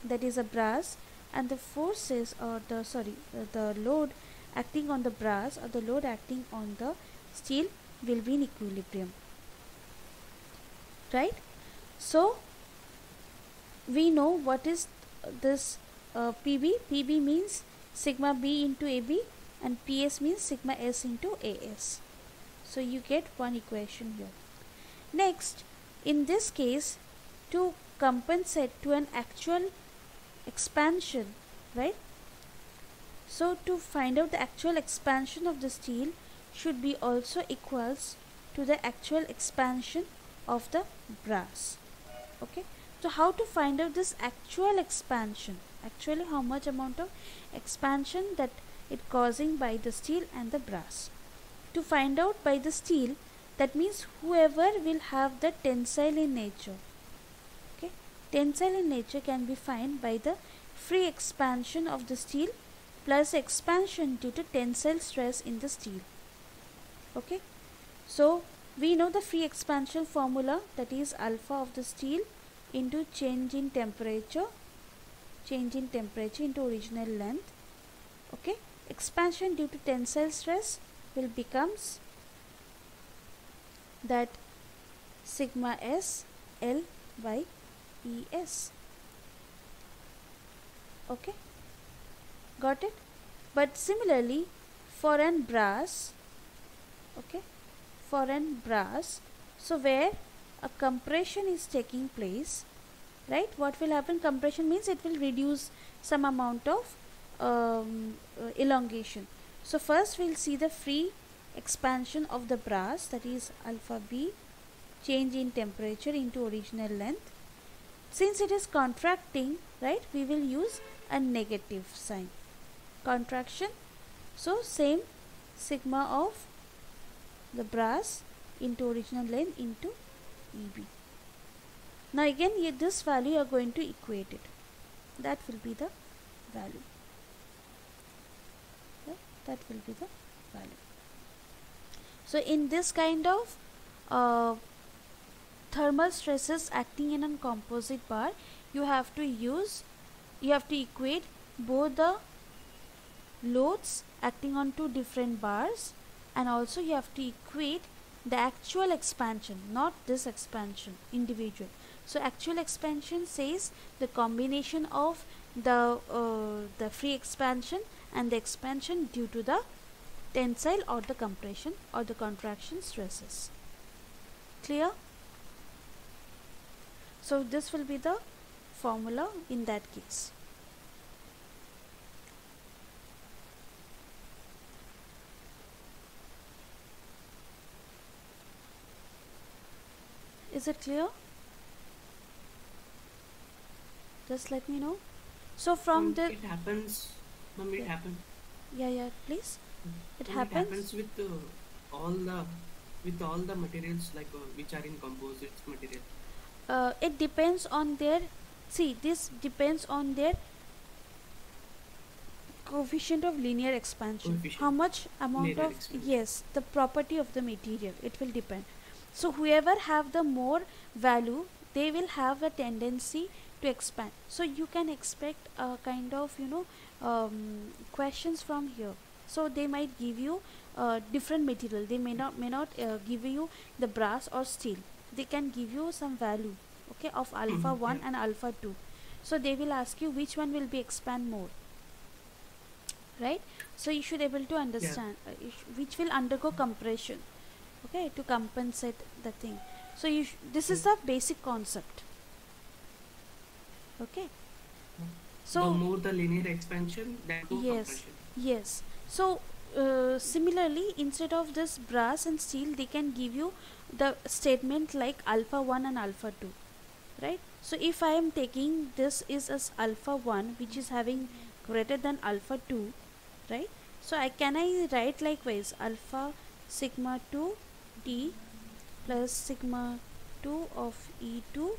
that is a brass, and the forces or the load acting on the brass or the load acting on the steel will be in equilibrium, right? So we know what is this PB. PB means sigma B into AB and PS means sigma S into AS. So you get one equation here. Next, in this case, to compensate to an actual expansion, right? So to find out the actual expansion of the steel should be also equals to the actual expansion of the brass. Okay, so how to find out this actual expansion? Actually, how much amount of expansion that it causing by the steel and the brass? To find out by the steel, that means whoever will have the tensile in nature. Okay, tensile in nature can be found by the free expansion of the steel plus expansion due to tensile stress in the steel. Okay, so we know the free expansion formula, that is alpha of the steel into change in temperature into original length. Okay, expansion due to tensile stress will becomes that sigma S L by ES. Okay, got it? But similarly for an brass, okay, for an brass, so where a compression is taking place, right? What will happen? Compression means it will reduce some amount of elongation. So first we'll see the free expansion of the brass, that is alpha B, change in temperature into original length. Since it is contracting, right, we will use a negative sign, contraction. So same sigma of the brass into original length into EB. Now again this value you are going to equate it. That will be the value. Okay? That will be the value. So in this kind of thermal stresses acting in a composite bar, you have to equate both the loads acting on two different bars, and also you have to equate the actual expansion, not this expansion, individual. So actual expansion says the combination of the free expansion and the expansion due to the tensile or the compression or the contraction stresses. Clear? So this will be the formula in that case. Is it clear? Just let me know. So from the it happens, ma'am, it happens. Yeah, please. It It happens. happens with all the materials like which are in composites material. It depends on their, see, this depends on their coefficient of linear expansion. How much amount Linear of expansion. yes, the property of the material, it will depend. So whoever have the more value, they will have a tendency to expand. So you can expect a kind of questions from here. So they might give you different material. They may not give you the brass or steel. They can give you some value, okay, of alpha 1 Yeah. and alpha 2. So they will ask you which one will be expand more, right? So you should able to understand which will undergo compression, okay, to compensate the thing. So this is the basic concept. Okay. The So more the linear expansion, that more yes, compression. yes. So similarly, instead of this brass and steel, they can give you the statement like alpha 1 and alpha 2, right? So if I am taking this is as alpha 1, which is having greater than alpha 2, right? So I write likewise alpha sigma 2 t plus sigma 2 of E2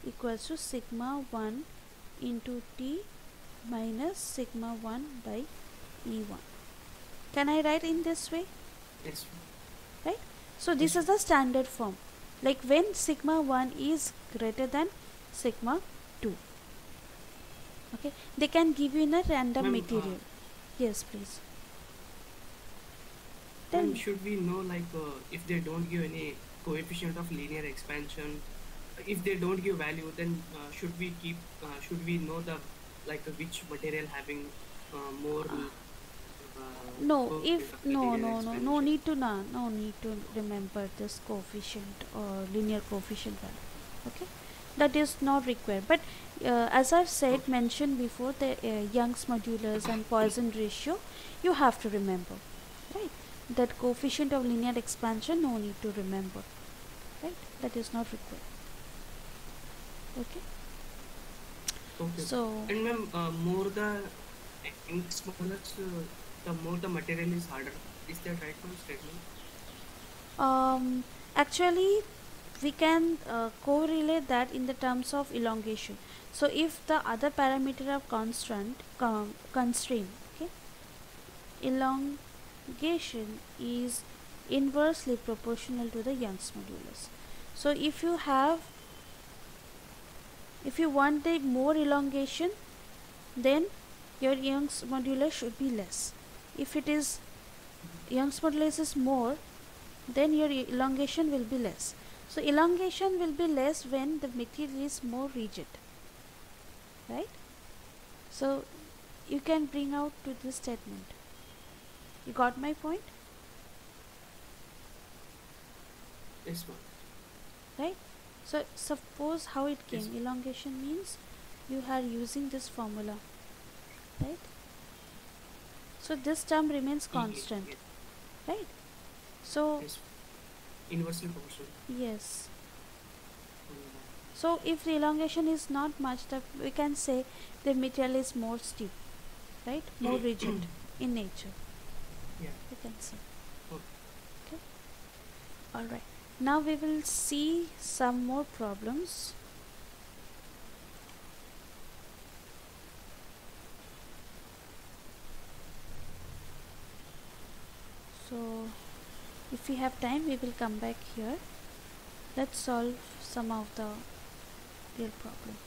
equals to sigma 1 into t minus sigma 1 by E1. Can I write in this way? Yes. Right? So this is the standard form. Like when sigma 1 is greater than sigma 2. Okay. They can give you in a random material. Yes, please. Tell Ma'am, me. should we know like if they don't give any coefficient of linear expansion, if they don't give value, then should we know the like which material having more No, coefficient if of no linear no no no expansion? need to no need to remember this coefficient or linear coefficient value. Okay, that is not required. But as I've said, Okay. mentioned before, the Young's modulus and Poisson ratio, you have to remember, right? That coefficient of linear expansion, no need to remember, right? That is not required. Okay. Okay. So And ma'am, more the ink smallest, the more the material is harder. Is that right, ma'am? Statement? actually we can correlate that in the terms of elongation. So if the other parameter of constraint, okay, elongation is inversely proportional to the Young's modulus. So if you want the more elongation, then your Young's modulus should be less. If it is Young's modulus is more, then your elongation will be less. So elongation will be less when the material is more rigid, right? So you can bring out to this statement. You got my point, Yes, ma'am. right? So suppose how it Yes, came. ma'am. Elongation means you are using this formula, right? So this term remains constant, Yes. right? So Yes. Inversely proportional. yes. Mm, So if the elongation is not much, we can say the material is more stiff, right? More rigid in nature. yeah. We can say. Okay. Okay. All right. Now we will see some more problems. So if we have time, we will come back here. Let's solve some of the real problem.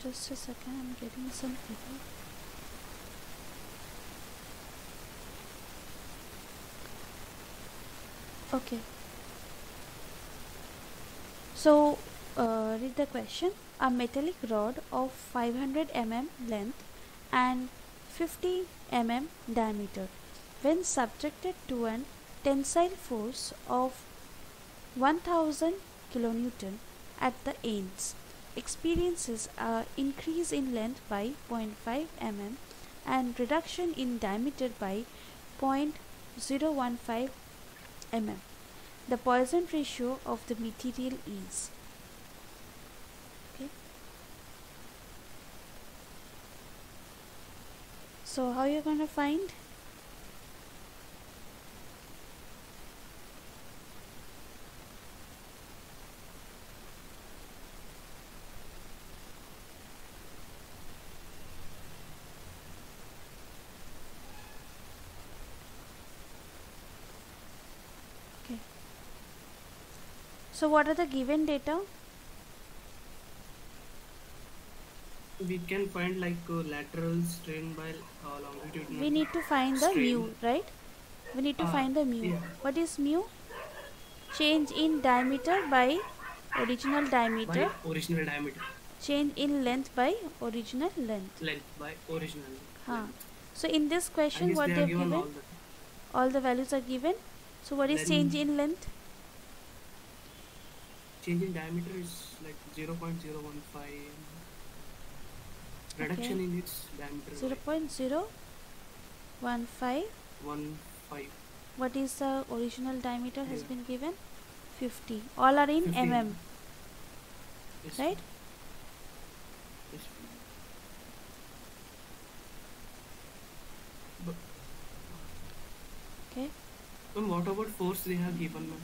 Just a second, I'm getting some error. Okay. So read the question. A metallic rod of 500 mm length and 50 mm diameter, when subjected to an tensile force of 1000 kilonewton at the ends, experiences a increase in length by 0.5 mm and reduction in diameter by 0.015 mm. The Poisson ratio of the material is. Okay. So how you're going to find? Okay. So what are the given data? We can find like lateral strain by longitudinal We need to find the strain. mu, right? We need to find the mu. Yeah. What is mu? Change in diameter by original diameter. By original diameter. Change in length by original length. Length by original length. So in this question, what they have given? All the values are given. So what is change in length? Change in diameter is like 0.015. Reduction in its diameter. 0.015. 15. What is the original diameter has been given? 50. All are in 50. mm. Yes. Right? Yes. Okay. Ma'am, what about force they have given, ma'am?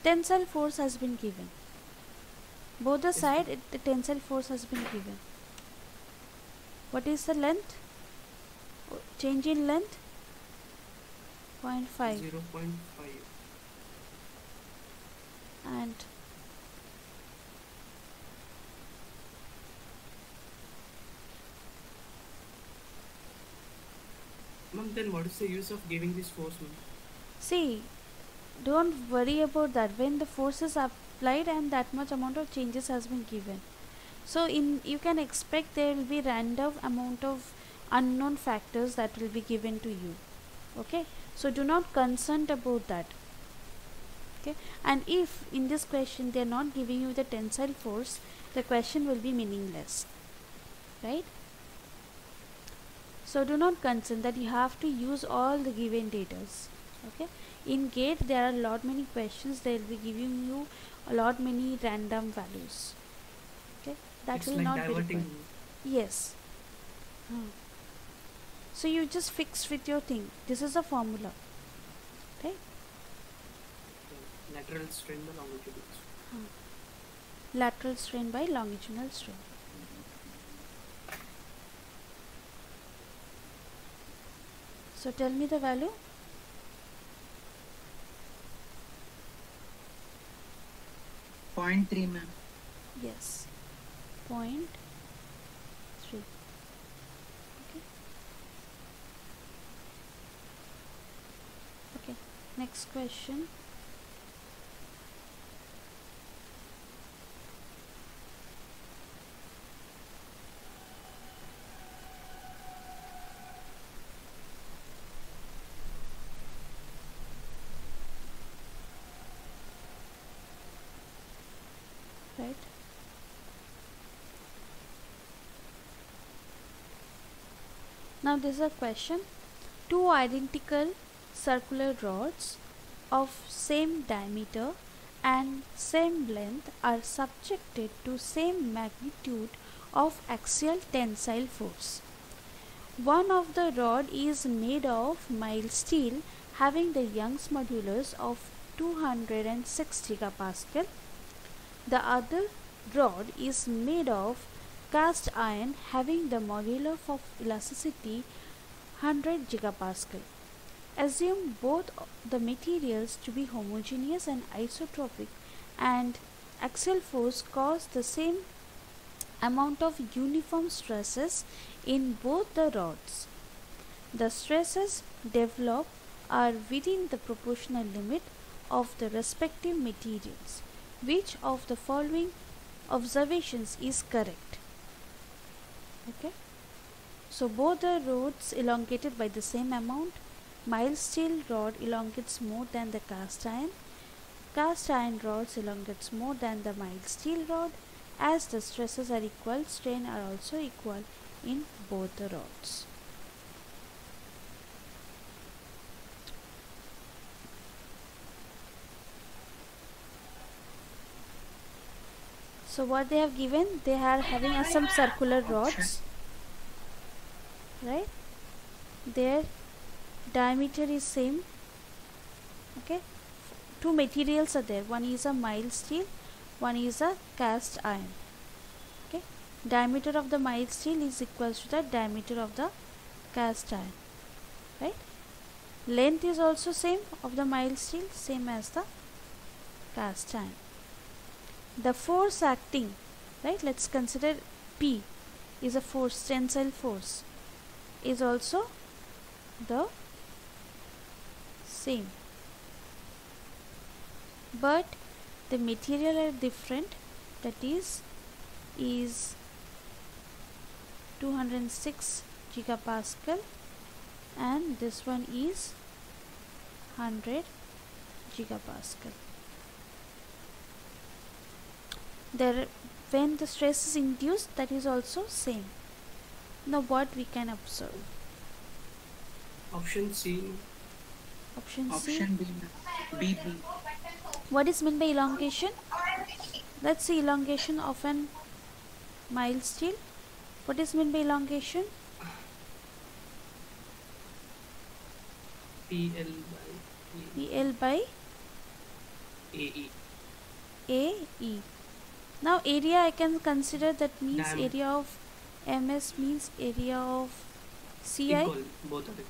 Tensile force has been given. Both the side, the tensile force has been given. What is the length? Change in length? 0.5. 0.5. And ma'am, then what is the use of giving this force, ma'am? See, don't worry about that. When the force is applied and that much amount of changes has been given, so you can expect there will be random amount of unknown factors that will be given to you. Okay, so do not concern about that. Okay, and if in this question they are not giving you the tensile force, the question will be meaningless, right? So do not concern that you have to use all the given data. Okay, in GATE there are a lot many questions. They will be giving you a lot many random values. Okay, that it's will like not be diverting. required. Yes. So you just fix with your thing. This is a formula. Okay. Lateral strain by longitudinal strain. Lateral strain by longitudinal strain. So tell me the value. 0.3, ma'am. Yes. 0.3. Okay. Okay. Next question. Right. Now this is a question. Two identical circular rods of same diameter and same length are subjected to same magnitude of axial tensile force. One of the rod is made of mild steel having the Young's modulus of 206 gigapascal. The other rod is made of cast iron having the modulus of elasticity 100 gigapascal. Assume both the materials to be homogeneous and isotropic, and axial force cause the same amount of uniform stresses in both the rods. The stresses developed are within the proportional limit of the respective materials. Which of the following observations is correct? Okay. So both the rods elongated by the same amount. Mild steel rod elongates more than the cast iron. Cast iron rods elongates more than the mild steel rod. As the stresses are equal, strain are also equal in both the rods. So what they have given, they are having some circular rods, right? Their diameter is same. Okay, two materials are there. One is a mild steel, one is a cast iron. Okay, diameter of the mild steel is equals to the diameter of the cast iron, right? Length is also same of the mild steel, same as the cast iron. The force acting, right? Let's consider P is a force, tensile force. is also the same, but the material are different. That is 206 gigapascal and this one is 100 gigapascal. There, when the stress is induced, that is also same. Now what we can observe? Option C. Option C. Option B. What is meant by elongation? Let's see elongation of an mild steel. What is meant by elongation? PL by AE. AE. Now area I can consider, that means area of MS means area of CI. Equal. Both are equal.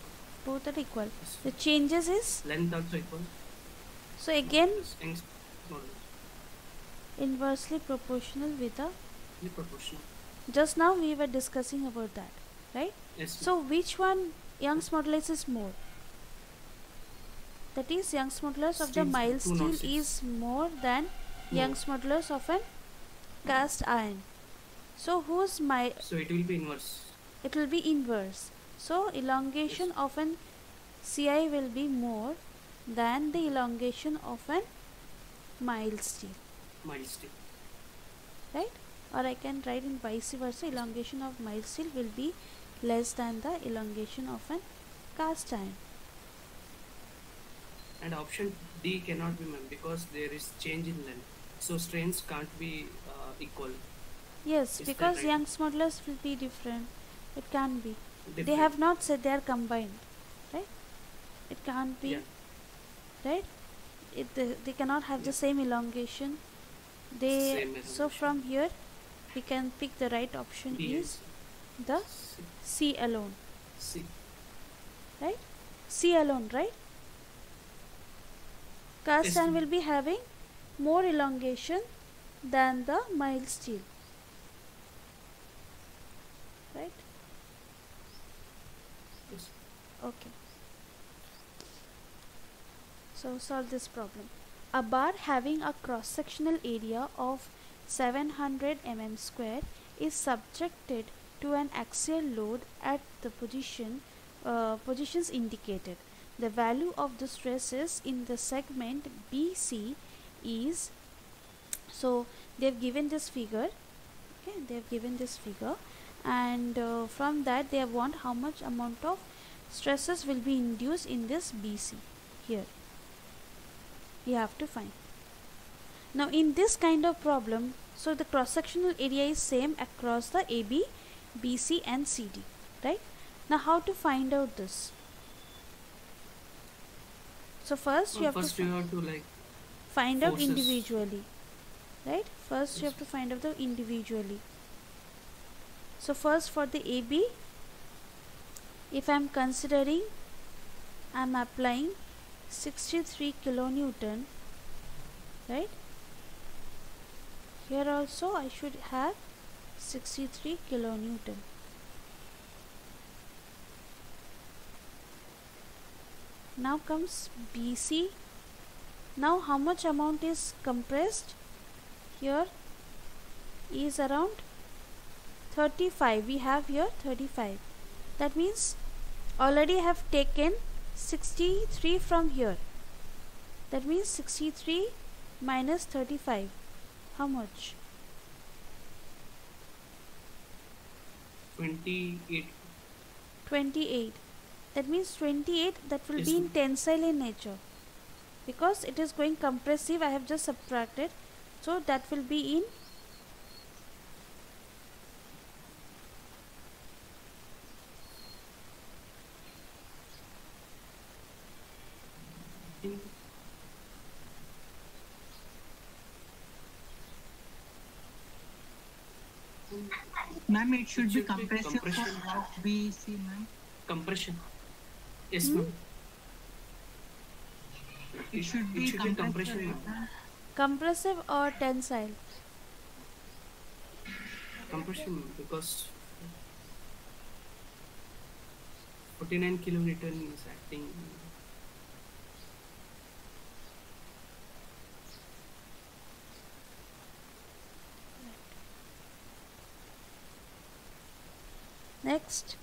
Both are equal. The changes is length also equal. So again Young's modulus. Inversely proportional with the Proportional. Just now we were discussing about that, right? Yes. So which one Young's modulus is more? That is Young's modulus of the mild steel is more than Young's modulus of an cast iron. So whose So it will be inverse. It will be inverse. So elongation of an CI will be more than the elongation of an mild steel. Mild steel. Right? Or I can write in vice versa, elongation of mild steel will be less than the elongation of an cast iron. And option D cannot be meant because there is change in length. So strains can't be equal. Yes, Is because that right? Young's modulus will be different. It can be. Different. They have not said they are combined, right? It can't be, Yeah. right? They cannot have the same elongation. Same So elongation. from here we can pick the right option B is the C alone, C. right? C alone, right? Cast Yes, iron ma'am. will be having more elongation than the mild steel, right? Yes. Okay. So solve this problem. A bar having a cross-sectional area of 700 mm square is subjected to an axial load at the positions indicated. The value of the stresses in the segment BC is, so they have given this figure, okay, they have given this figure, and from that they want how much amount of stresses will be induced in this BC. Here you have to find. Now in this kind of problem, so the cross-sectional area is same across the AB, BC and CD, right? Now how to find out this? So first you have First to you have to like find out forces. individually, right? First you have to find out the individually. So first for the AB, if I am considering, I am applying 63 kilonewton, right? Here also I should have 63 kilonewton. Now comes BC. Now how much amount is compressed? Here is around 35. We have here 35. That means already I have taken 63 from here. That means 63 minus 35. How much? 28. 28. That means 28, that will Yes, be in ma'am. tensile in nature. Because it is going compressive, I have just subtracted. So that will be in Ma'am, it should be should be compressive compression. for of BC, ma'am. Compression. Yes, Hmm? ma'am. It should be compression, compressive, ma'am. ma'am. compressive or tensile. Compression because 49 kilonewton is acting. Next,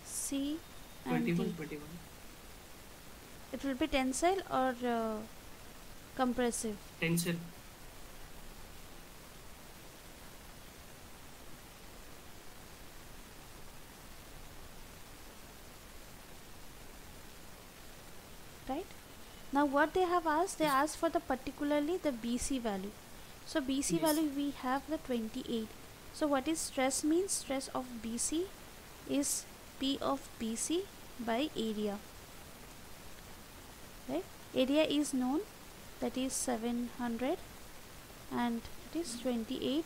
C and 21, D. 21. It will be tensile or compressive. Tensile. Right? Now what they have asked, they asked for the particularly the BC value. So BC Yes. value we have the 28. So what is stress means? Stress of BC is P of BC by area. Right? Area is known, that is 700, and it is 28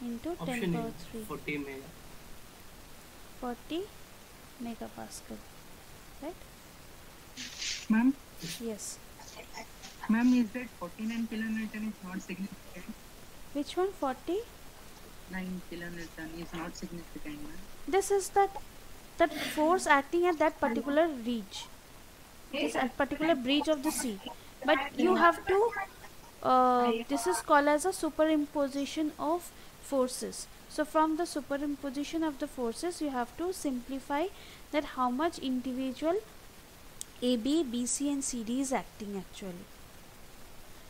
into 10 Option power A, 3, 40 mega. 40 megapascal. Right? Ma'am, Yes. ma'am, is that 49 kilonewton is not significant? Which one? 40? 9 kilonewton is not significant, ma'am. This is that force acting at that particular reach. This at particular breach of the sea. But you have to this is called as a superimposition of forces. So from the superimposition of the forces, you have to simplify that how much individual AB, BC and CD is acting actually.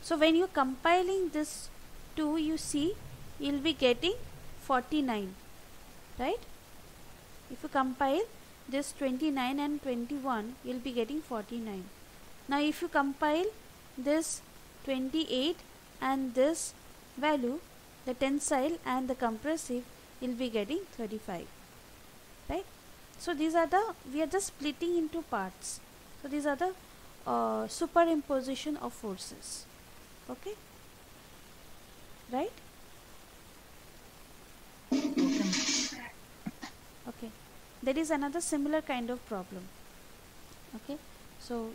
So when you compiling this two, you see you'll be getting 49, right? If you compile this 29 and 21, you'll be getting 49. Now if you compile this 28 and this value, the tensile and the compressive, you'll be getting 35, right? So these are the, we are just splitting into parts. So these are the superimposition of forces. Okay, right? Okay, there is another similar kind of problem. Okay, so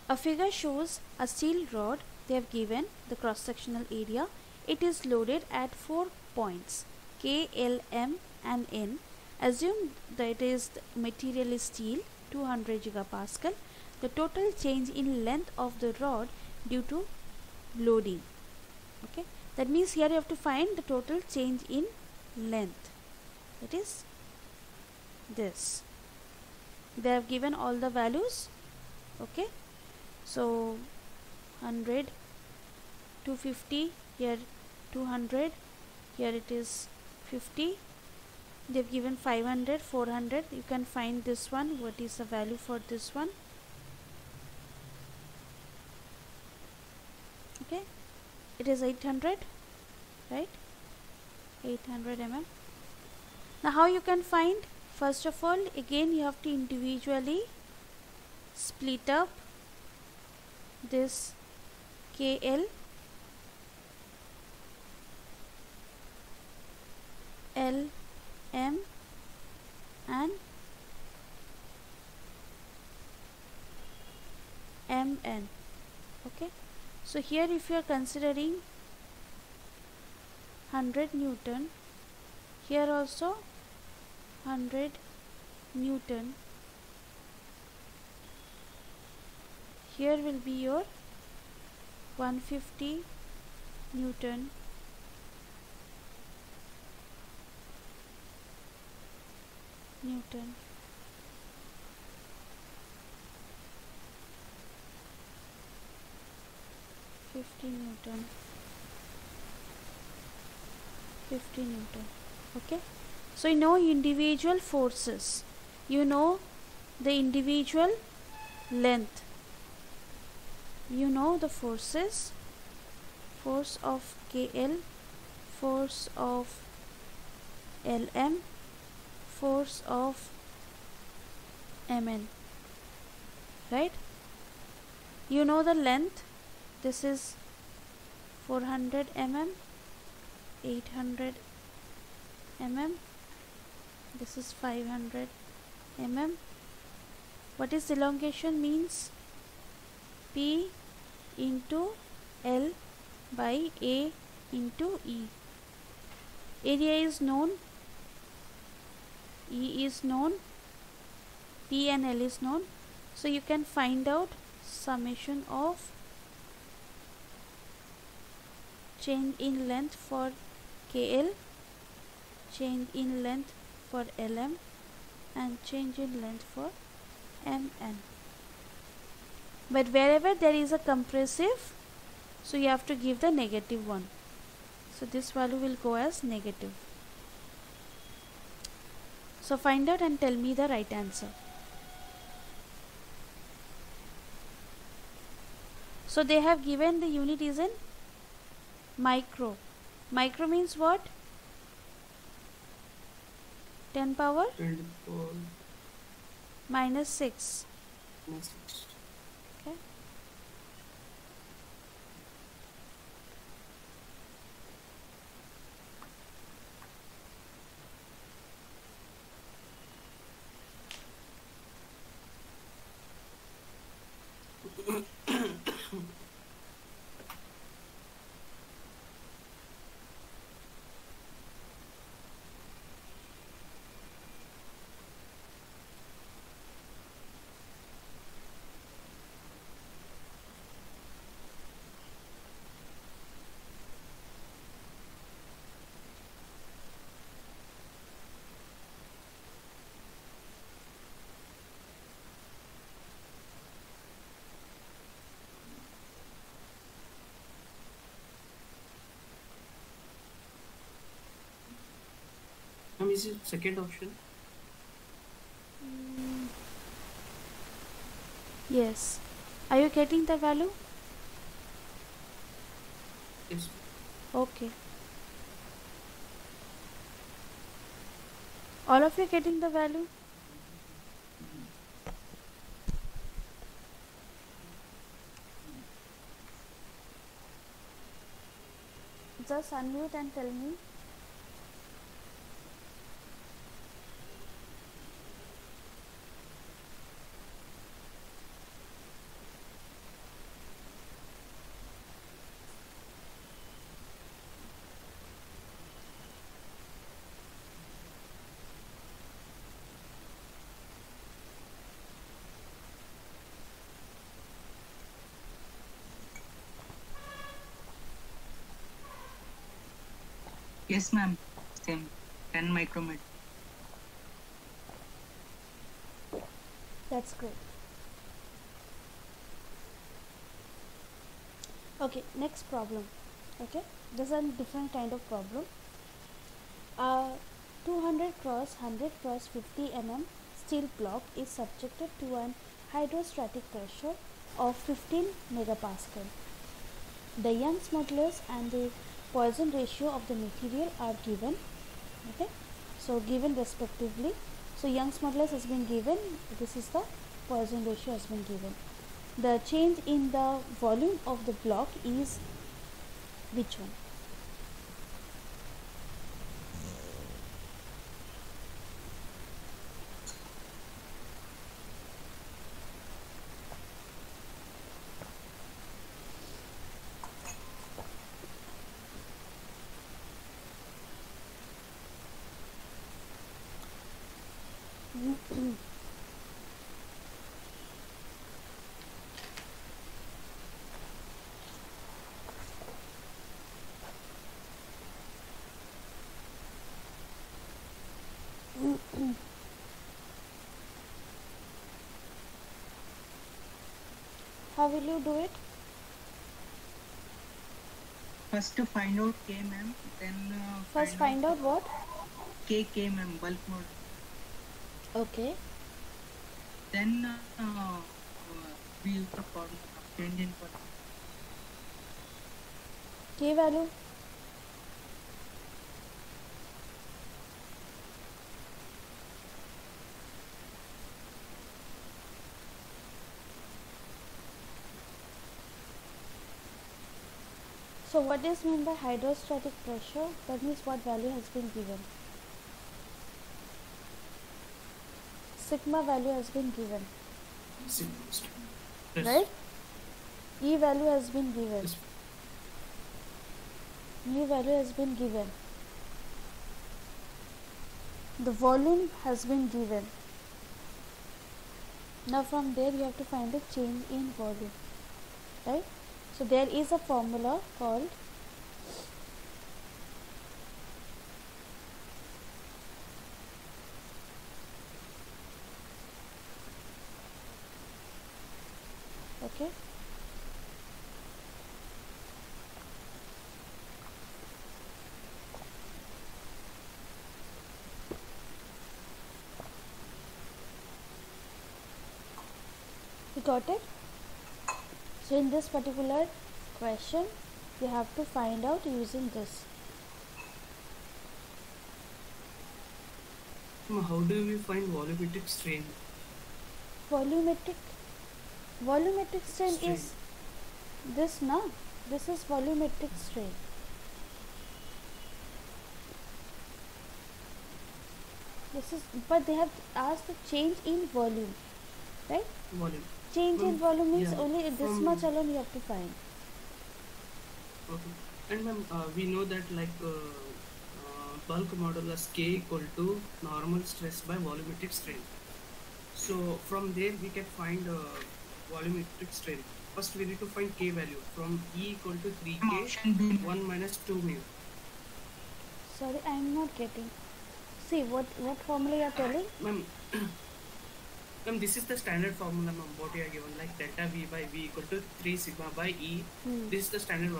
a figure shows a steel rod. They have given the cross sectional area. It is loaded at 4 points K, L, M and N. Assume that is the material is steel, 200 gigapascal. The total change in length of the rod due to loading. Okay, that means here you have to find the total change in length. That is this. They have given all the values. Okay, so 100, 250, here 200, here it is 50. They've given 500, 400. You can find this one. What is the value for this one? Okay, it is 800, right? 800 mm. Now how you can find? First of all, again you have to individually split up this KL, L, M and MN. Okay, so here if you are considering 100 Newton, here also 100 Newton, here will be your 150 Newton, Newton, 50 Newton, 50 Newton. Okay, so you know individual forces, you know the individual length, you know the forces, force of KL, force of LM, force of MN, right? You know the length, this is 400 mm, 800 mm, this is 500 mm. What is elongation means? P into L by A into E. Area is known, E is known, P and L is known. So you can find out summation of change in length for KL, change in length for LM, and change in length for MN. But wherever there is a compressive, so you have to give the negative one. So this value will go as negative. So find out and tell me the right answer. So they have given the unit is in micro. Micro means what? 10 power 24 minus 6. minus 6. Okay. Is it second option? Yes. Are you getting the value? Yes. Okay. All of you getting the value? Just unmute and tell me. Yes, ma'am. Same. 10 micrometer. That's great. Okay, next problem. Okay, this is a different kind of problem. 200 cross 100 cross 50 mm steel block is subjected to an hydrostatic pressure of 15 megapascal. The Young's modulus and the Poisson ratio of the material are given. Okay, so given respectively. So Young's modulus has been given. This is the Poisson ratio has been given. The change in the volume of the block is which one? How will you do it? First to find out K, ma'am. Then First find out what? K, ma'am. Bulk mode. Okay. Then we use the formula change in for K value. So what is meant by hydrostatic pressure? That means what value has been given. Sigma value has been given. Yes. Right? E value has been given. Yes. New value has been given. The volume has been given. Now from there you have to find the change in volume, right? So there is a formula called okay. You got it? So in this particular question you have to find out using this. How do we find volumetric strain? Volumetric strain is this now. This is volumetric strain. This is, but they have asked the change in volume, right? Volume. Change in volume means Yeah, only this much alone you have to find. Okay. And ma'am, we know that bulk modulus K equal to normal stress by volumetric strain. So from there we can find volumetric strain. First we need to find K value from E equal to 3K 1 minus 2 mu. Sorry, I am not getting. See what formula you are telling? Ma'am, this is the standard formula, ma'am, what you are given, like delta V by V equal to 3 sigma by E. This is the standard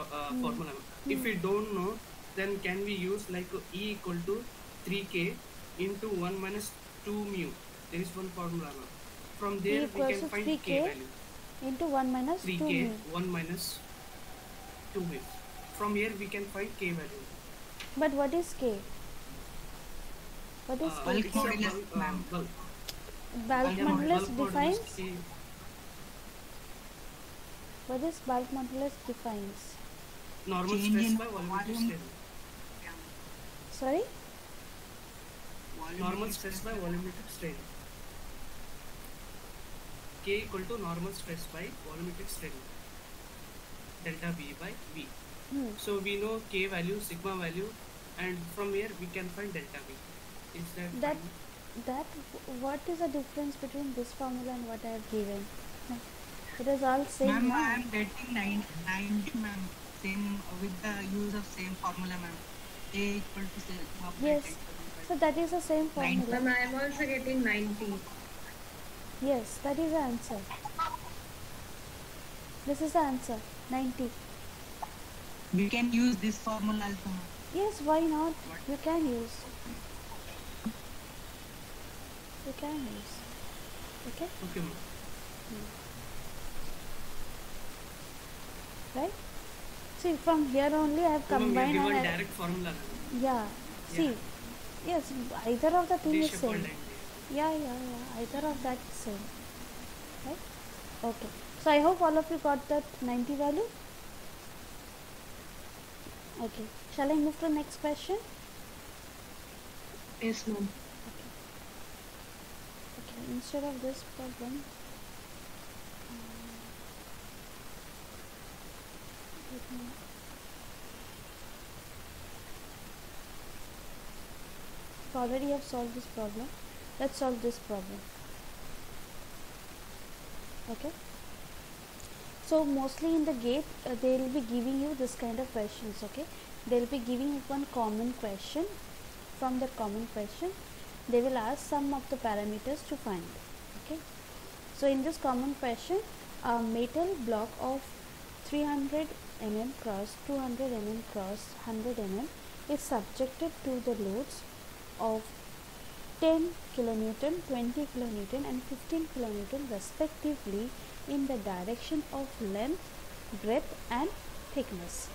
formula. If we don't know, then can we use like E equal to 3K into 1 minus 2 mu. There is one formula, ma'am. From there we can find 3K K value. Into 1 minus 2 3K mu. 1 minus 2 mu. From here we can find K value. But what is K? What is K? Bulk modulus, ma'am. Bulk modulus Bulk defines? modulus K. What is bulk modulus defines? Normal Change stress in by volumetric volume. strain. Sorry? Normal stress by volumetric strain. K equal to normal stress by volumetric strain. Delta V by V. So we know K value, sigma value, and from here we can find delta V. Is that fine? What is the difference between this formula and what I have given? No, it is all same. Ma'am, No? I am getting 90, ma'am. Same with the use of same formula, ma'am. A equal to sigma by Yes. delta V by So that is the same formula. Ma'am, I am also getting 90. Yes, that is the answer. This is the answer. 90. we can use this formula also, ma'am. Yes, why not? You can use. You can use. Okay? Okay, ma'am. Right? See, from here only I have So, ma'am, we combined have given and direct formula. yeah. See, yes, either of the thing is D-shaped same. line. Yeah. Either of that is same. Right? Okay. So I hope all of you got that 90 value. Okay. Shall I move to the next question? Yes, ma'am. Okay. Instead of this problem, let me already have solved this problem. Let's solve this problem. Okay. So mostly in the gate they will be giving you this kind of questions. Okay, they will be giving you one common question. From the common question they will ask some of the parameters to find. Okay, so in this common question a metal block of 300 mm cross 200 mm cross 100 mm is subjected to the loads of 10 kilonewton, 20 kilonewton and 15 kilonewton respectively in the direction of length, breadth and thickness.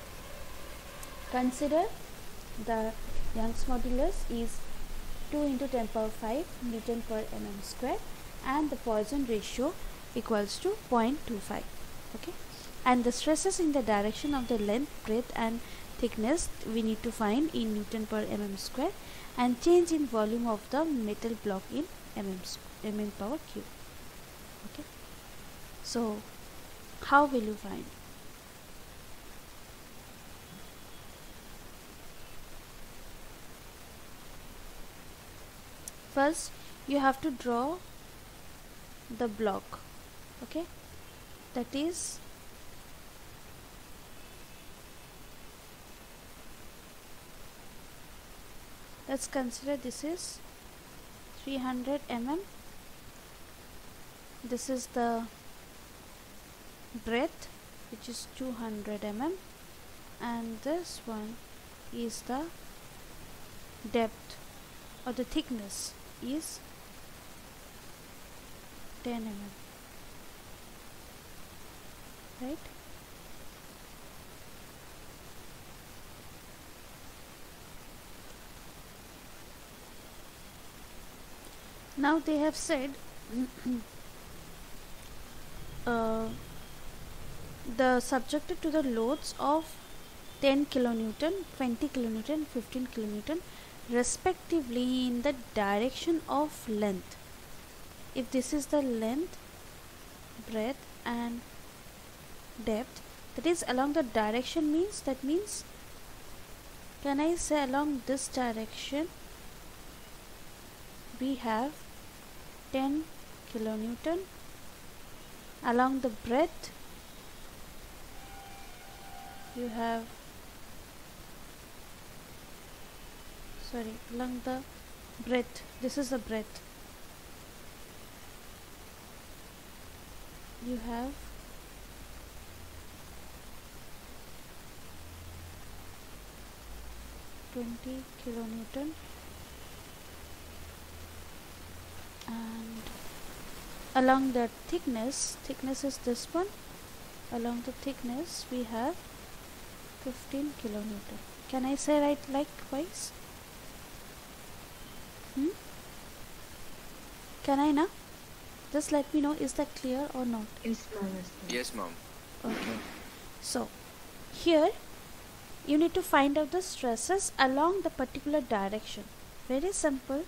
Consider the Young's modulus is 2 into 10 power 5 Newton per mm square and the Poisson ratio equals to 0.25. Okay, and the stresses in the direction of the length, breadth and thickness we need to find in Newton per mm square and change in volume of the metal block in mm power cube. Okay, so how will you find? First you have to draw the block, okay, that is let's consider this is 300 mm, this is the breadth which is 200 mm, and this one is the depth or the thickness is 10 mm, right? Now they have said the subjected to the loads of 10 kilonewton, 20 kilonewton, 15 kilonewton respectively in the direction of length. If this is the length, breadth and depth, that is along the direction means, that means can I say along this direction we have 10 kilonewton, along the breadth you have along the breadth, this is the breadth, you have 20 kilonewton, and along the thickness is this one, along the thickness we have 15 kilonewton. Can I say right likewise? Can I now? Just let me know, is that clear or not? Yes, ma'am. Yes, ma'am. Okay. So here you need to find out the stresses along the particular direction. Very simple.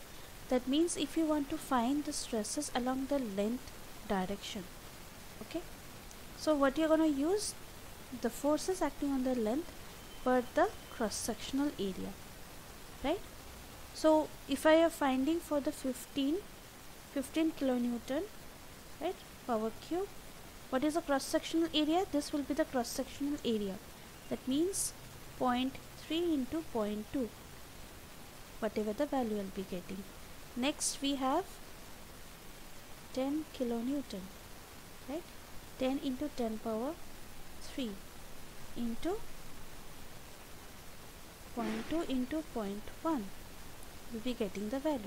That means if you want to find the stresses along the length direction, okay, so what you're going to use, the forces acting on the length per the cross-sectional area, right? So if I am finding for the 15 kilonewton, right, power cube, what is the cross-sectional area? This will be the cross-sectional area, that means 0.3 into 0.2, whatever the value I'll be getting. Next we have 10 kilonewton, right, 10 into 10 power 3 into 0.2 into 0.1, we'll be getting the value.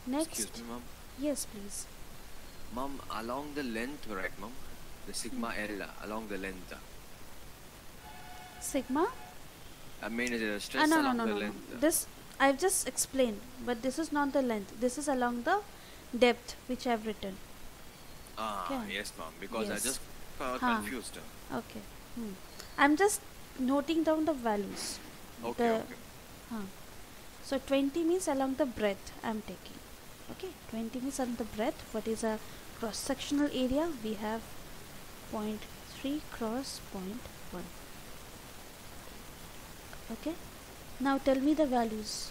Next, Excuse me, ma'am. yes please. Ma'am, along the length, right, ma'am? The sigma L along the length. Sigma? I mean, the stress no, along the length. This I've just explained, but this is not the length. This is along the depth, which I've written. Okay. Yes, ma'am. Because yes. I just got confused. Okay. I'm just noting down the values. Okay. So 20 means along the breadth I'm taking. Okay. 20 means along the breadth. What is a cross-sectional area? We have 0.3 cross 0.1. Okay. Now tell me the values.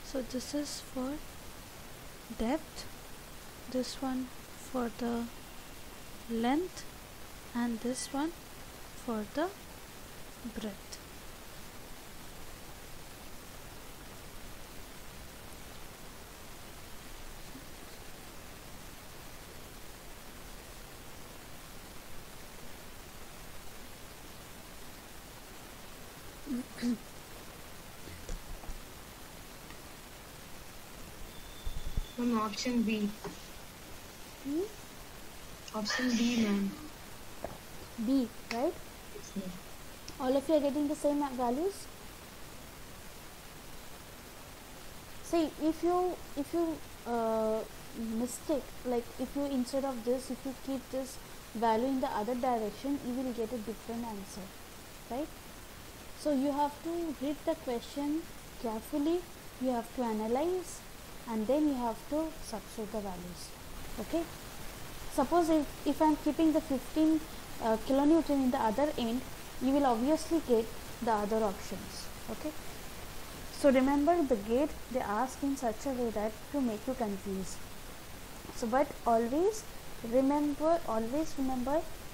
So this is for depth, this one for the length, and this one for the breadth. Ma'am, option B. Option B, ma'am. B, right? Yes, ma'am. All of you are getting the same values. See, if you mistake, like if you instead of this, if you keep this value in the other direction, you will get a different answer, right? So you have to read the question carefully, you have to analyze, and then you have to substitute the values. Okay, suppose if I am keeping the 15 kilonewton in the other end, you will obviously get the other options. Okay, So remember, the gate they ask in such a way that to make you confused. So but always remember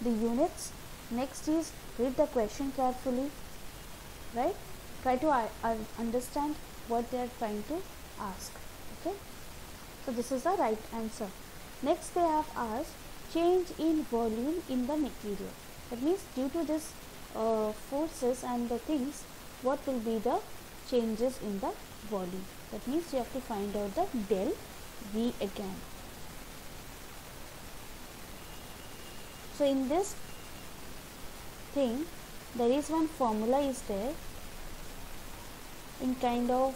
the units. Next is read the question carefully, right? Try to understand what they are trying to ask. Okay, so this is the right answer. Next they have asked change in volume in the material. That means due to this forces and the things, what will be the changes in the volume. That means you have to find out the del V again. So in this thing there is one formula is there in kind of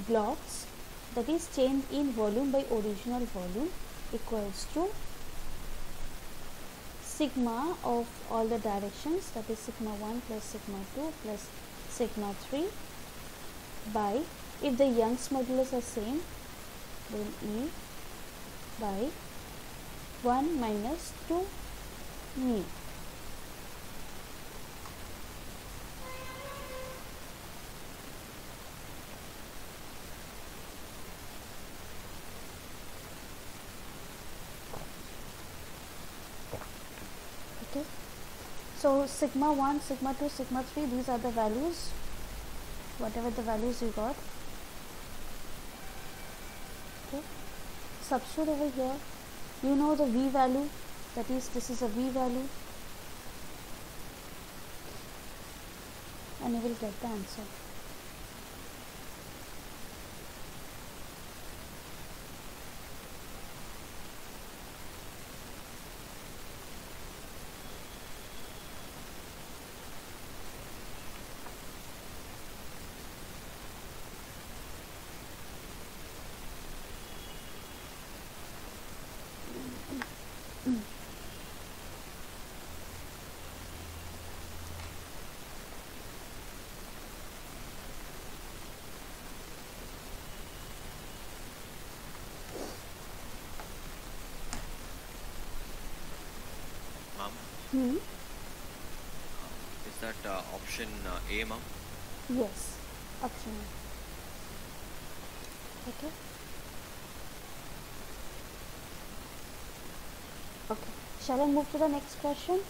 blocks, that is change in volume by original volume equals to sigma of all the directions, that is sigma 1 plus sigma 2 plus sigma 3 by, if the Young's modulus are same, then E by 1 minus 2 mu. Okay, so sigma 1, sigma 2, sigma 3, these are the values, whatever the values you got. Okay, substitute over here. You know the V value, that is this is a V value, and you will get the answer. Ma'am, is that option A, ma'am? Yes, option A. Okay. Okay, shall I move to the next question?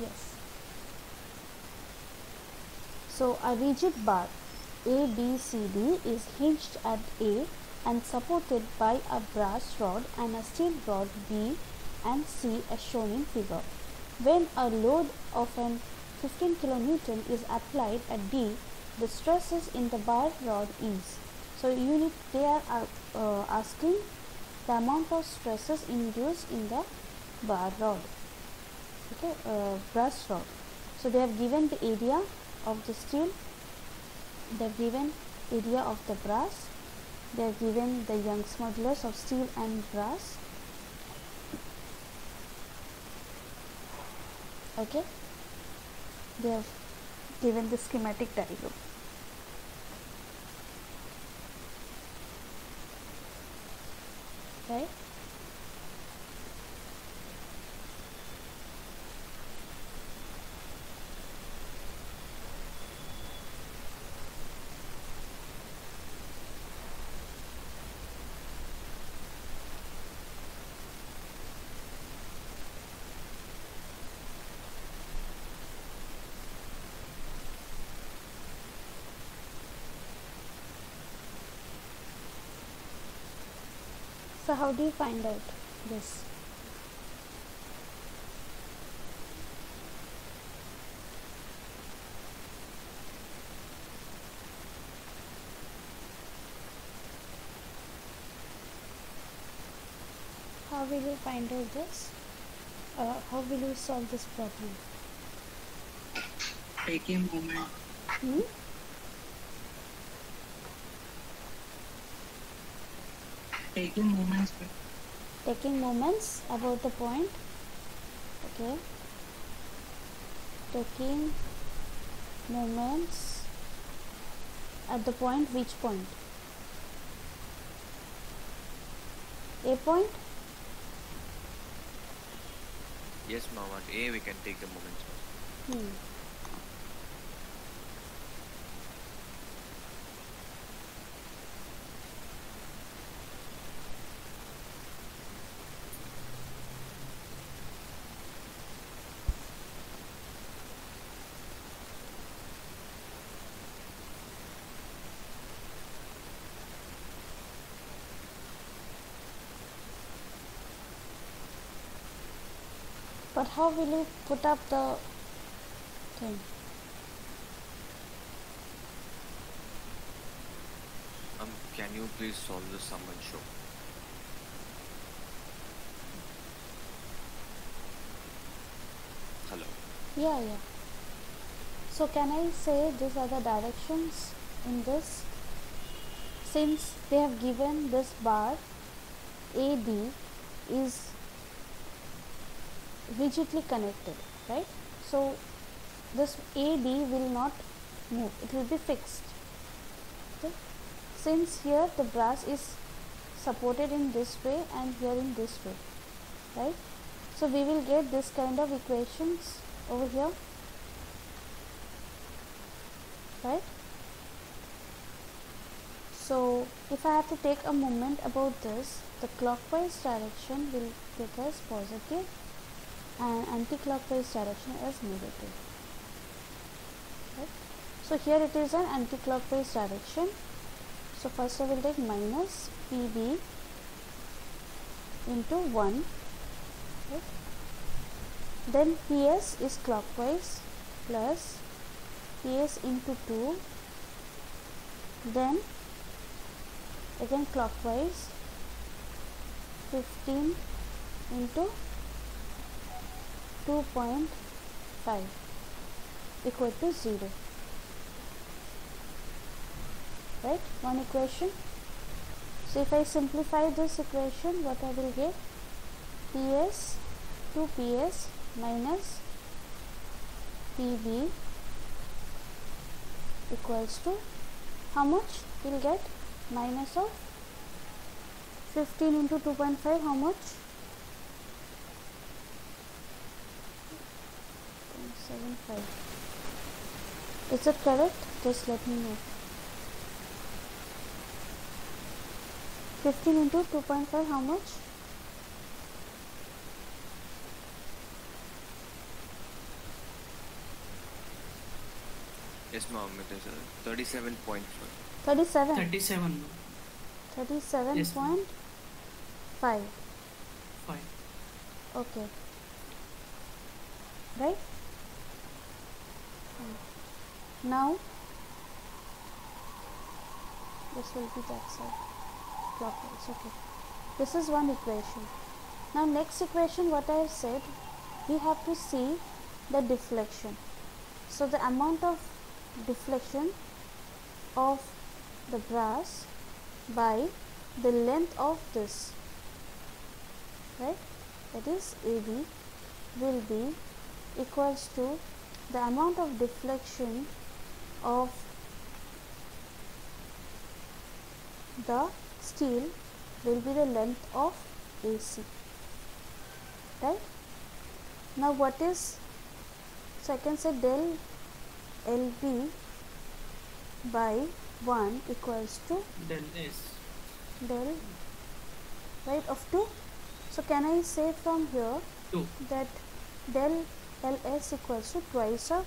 Yes. So a rigid bar ABCD is hinged at A and supported by a brass rod and a steel rod B and C as shown in figure. When a load of an 15 kN is applied at D, the stresses in the bar rod is. So they are asking the amount of stresses induced in the bar rod. Okay, brass rod. So they have given the area of the steel, they have given area of the brass, they have given the Young's modulus of steel and brass. Okay, they have given the schematic diagram. Right. So how do you find out this? How will you find out this? How will you solve this problem? Taking moment. Taking moments. Taking moments about the point. Okay. Taking moments at the point, which point? A point? Yes, ma'am. At A we can take the moments. But how will you put up the thing? Can you please solve the sum and show? Hello. Yeah. So can I say these are the directions in this? Since they have given this bar AB is rigidly connected, right? So this AD will not move, it will be fixed. Okay? Since here the brass is supported in this way and here in this way, right? So we will get this kind of equations over here, right? So if I have to take a moment about this, the clockwise direction will get us positive and anti-clockwise direction as negative, right? So here it is an anti-clockwise direction. So first I will take minus PB into 1, right? Then PS is clockwise plus PS into 2, then again clockwise 15 into 2.5 equal to 0, right? One equation. So if I simplify this equation, what I will get? PS 2PS minus PB equals to how much? We will get minus of 15 into 2.5, how much? 0.75. Is it correct? Just let me know. 15 into 2.5, how much? Yes, ma'am. It is 37.5. 37. 37. 37.5. Yes, ma'am. 5. Okay. Right? Now, this will be that side. Clockwise. Okay. This is one equation. Now, next equation, what I have said, we have to see the deflection. So, the amount of deflection of the brass by the length of this, right, that is AB, will be equals to the amount of deflection of the steel will be the length of AC, right? Now what is, so I can say del LB by 1 equals to Del S. del, right, of 2. So can I say from here 2. that del LS equals to twice of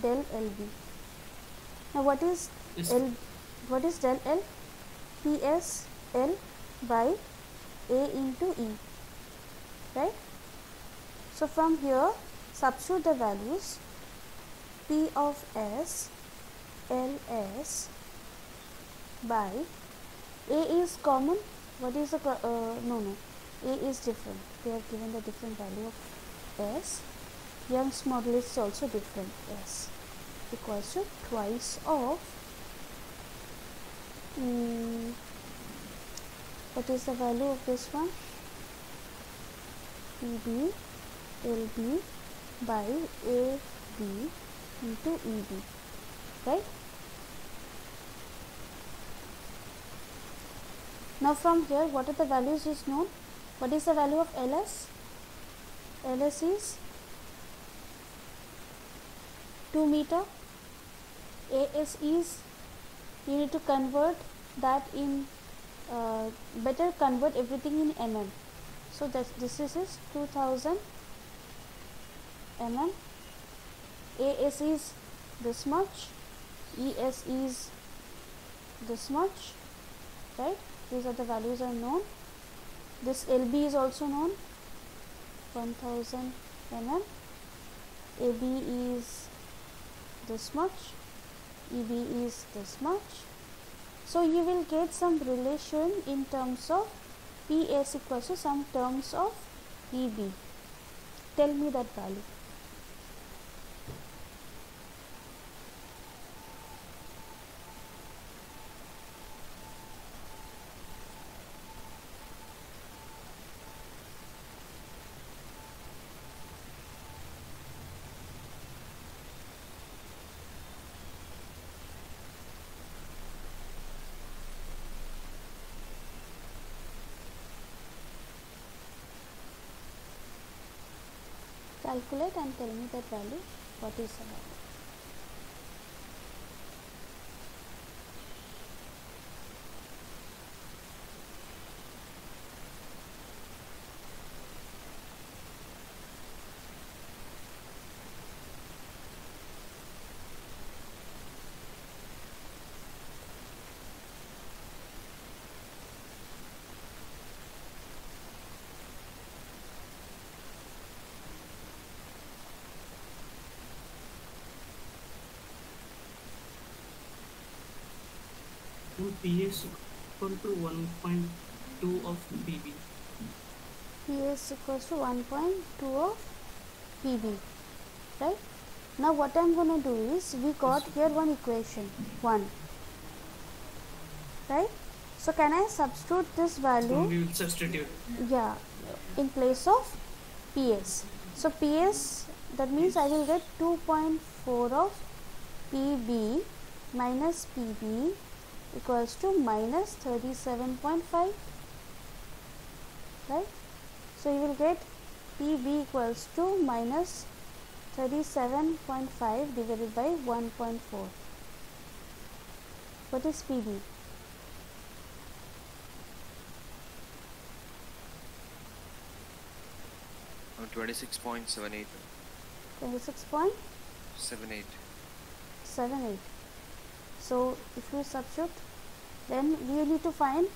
del LB. Now what is Yes. what is del L? PS L by A into E, right? So from here substitute the values. P of S LS by A is common. What is the no A is different. They have given the different value of S. Young's modulus is also different. S equals to twice of what is the value of this one? PB LB by AB into EB, right? Now from here, what are the values is known? What is the value of LS? LS is 2 meter. AS is, you need to convert that in, better convert everything in mm. So that this is 2000 mm. AS is this much. ES is this much, right? These are the values are known. This LB is also known, 1000 mm, AB is this much, EB is this much. So you will get some relation in terms of PS equals to some terms of EB. Tell me that value. Calculate and tell me that value. What is the value? PS equal to 1.2 of PB. PS equals to 1.2 of PB, right? Now what I am going to do is, we got here one equation 1, right? So can I substitute this So value, we will substitute. yeah, in place of PS? So PS, that means I will get 2.4 of PB minus PB equals to minus 37.5, right? So you will get PB equals to minus 37.5 divided by 1.4. What is PB? Oh, 26.78. 26.78. 78. So if you substitute, then we need to find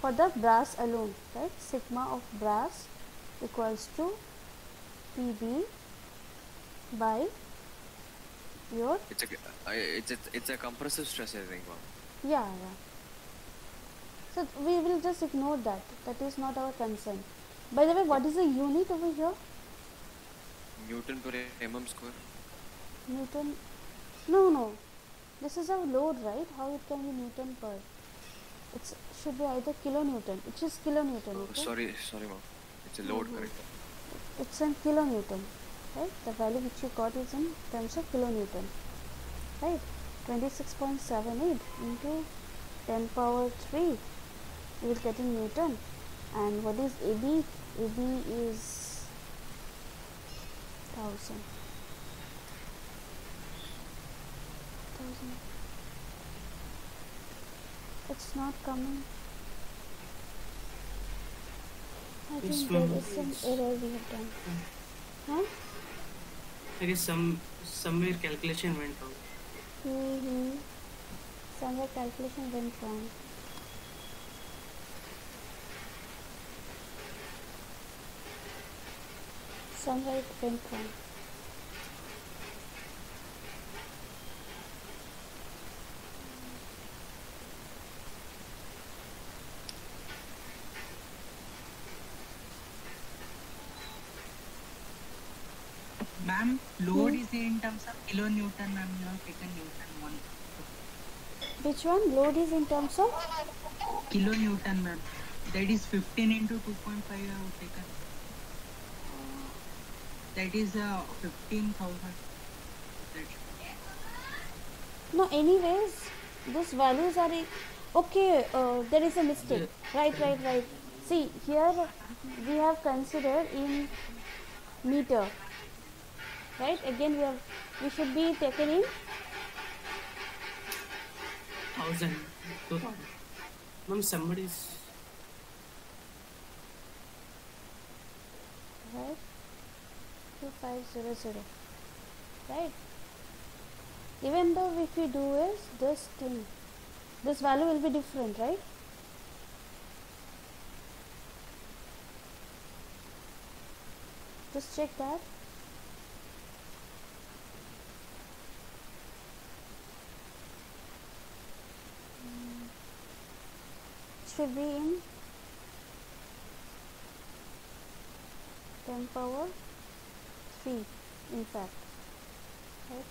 for the brass alone, right? Sigma of brass equals to PB by your, It's a compressive stress, I think, ma'am. yeah. So we will just ignore that. That is not our concern. By the way, what is the unit over here? Newton per mm square. Newton? No. This is a load, right? How it can be Newton per? It should be either kilonewton. It is kilonewton. Oh, Okay? sorry, ma'am. It's a load, correct? It's in kilonewton, right? The value which you got is in terms of kilonewton, right? 26.78 into 10 power 3. You will get in Newton. And what is AB? AB is 1000. It's not coming. I Yes, think there ma'am. is some error we have done. Huh? I guess somewhere calculation went wrong. Somewhere calculation went wrong. Somewhere it went wrong. Ma'am, load is in terms of kilonewton, ma'am. You have taken Newton 1. Which one? Load is in terms of? Kilonewton, ma'am. That is 15 into 2.5 I have taken. That is 15,000. No, anyways, these values are okay. There is a mistake. Right. See, here we have considered in meter. Right? Again, we should be taken in 1000. 2000. Ma'am, somebody's. right 2500, right? Even though if we do is this thing, this value will be different, right? Just check that. should be in 10 power 3 in fact, right?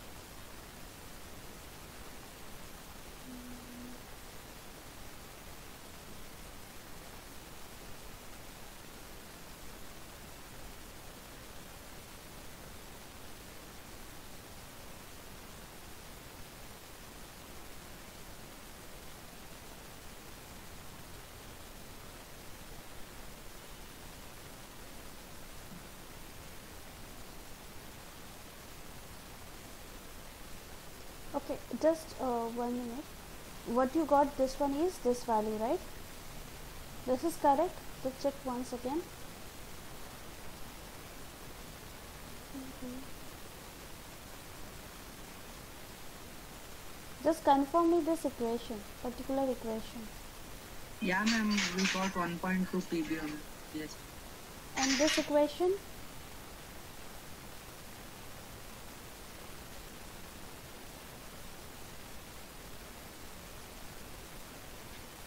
Okay, just 1 minute. What you got, this one is this value, right? This is correct. Just check once again. Just confirm me this equation, particular equation. Yeah, ma'am, we got 1.2 PB on. Yes. And this equation?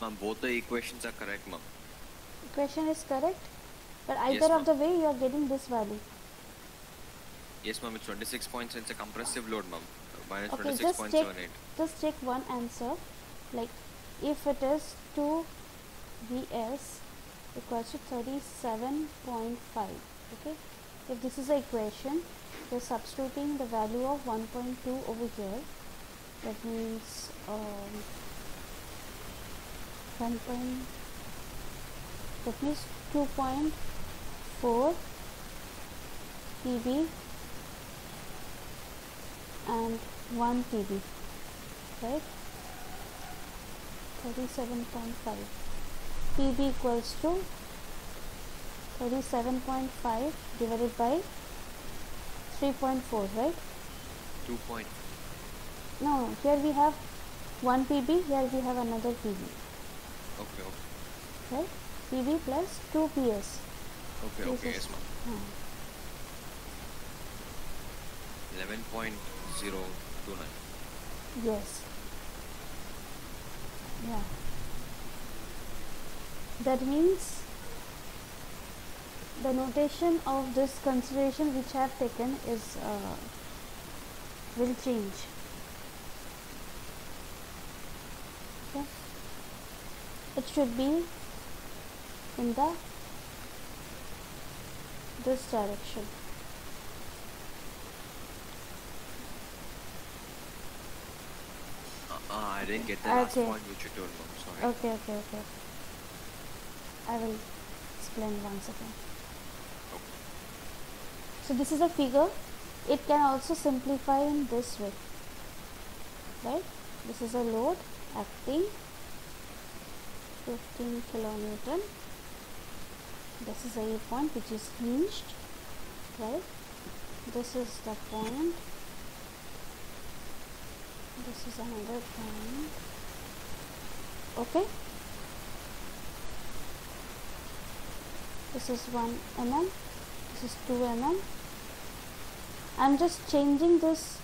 Ma'am, both the equations are correct, ma'am. Equation is correct, but either Yes, of the way you are getting this value. Yes, ma'am, it's 26 points. It's a compressive load, ma'am. Minus Okay, 26.78. just check one answer. Like if it is 2 Vs equals to 37.5. Okay, if this is the equation, we are substituting the value of 1.2 over here. That means 2.4 PB and 1 PB, right? 37.5 PB equals to 37.5 divided by 3.4, right? 2 point. No, here we have 1 PB, here we have another PB, Okay, okay. right? PB plus 2 PS. Okay, This okay, is- yes, ma'am. 11.029. Yes. Yeah. That means the notation of this consideration which I have taken is will change. Okay. It should be in this direction. I didn't get the last Okay. point which you told, ma'am. Sorry. Okay. I will explain once again. Okay. So this is a figure. It can also simplify in this way, right? This is a load acting 15 kilonewton. This is a point which is hinged, right? This is the point. This is another point. Okay. This is 1 mm. This is 2 mm. I'm just changing this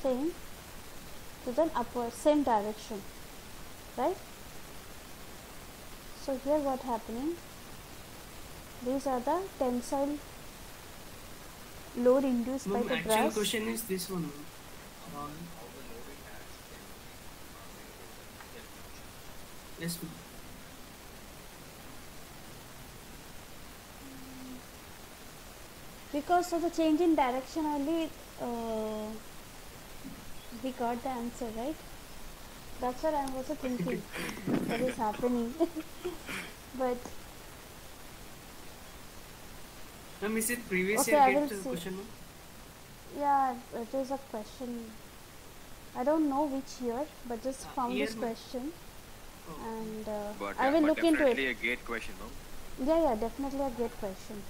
thing to the upward same direction, right? So here what happening, these are the tensile load induced by Ma'am, the actual brass. question is this one. Yes, ma'am. Because of the change in direction only we got the answer, right? That's what I'm also thinking what is happening. But Ma'am, is it previous Okay, year I get will see. question, ma'am? yeah, it is a question. I don't know which year, but just found year, this ma'am. question, Oh. and But, I will but look into definitely it. a gate question, ma'am. Yeah, definitely a great question.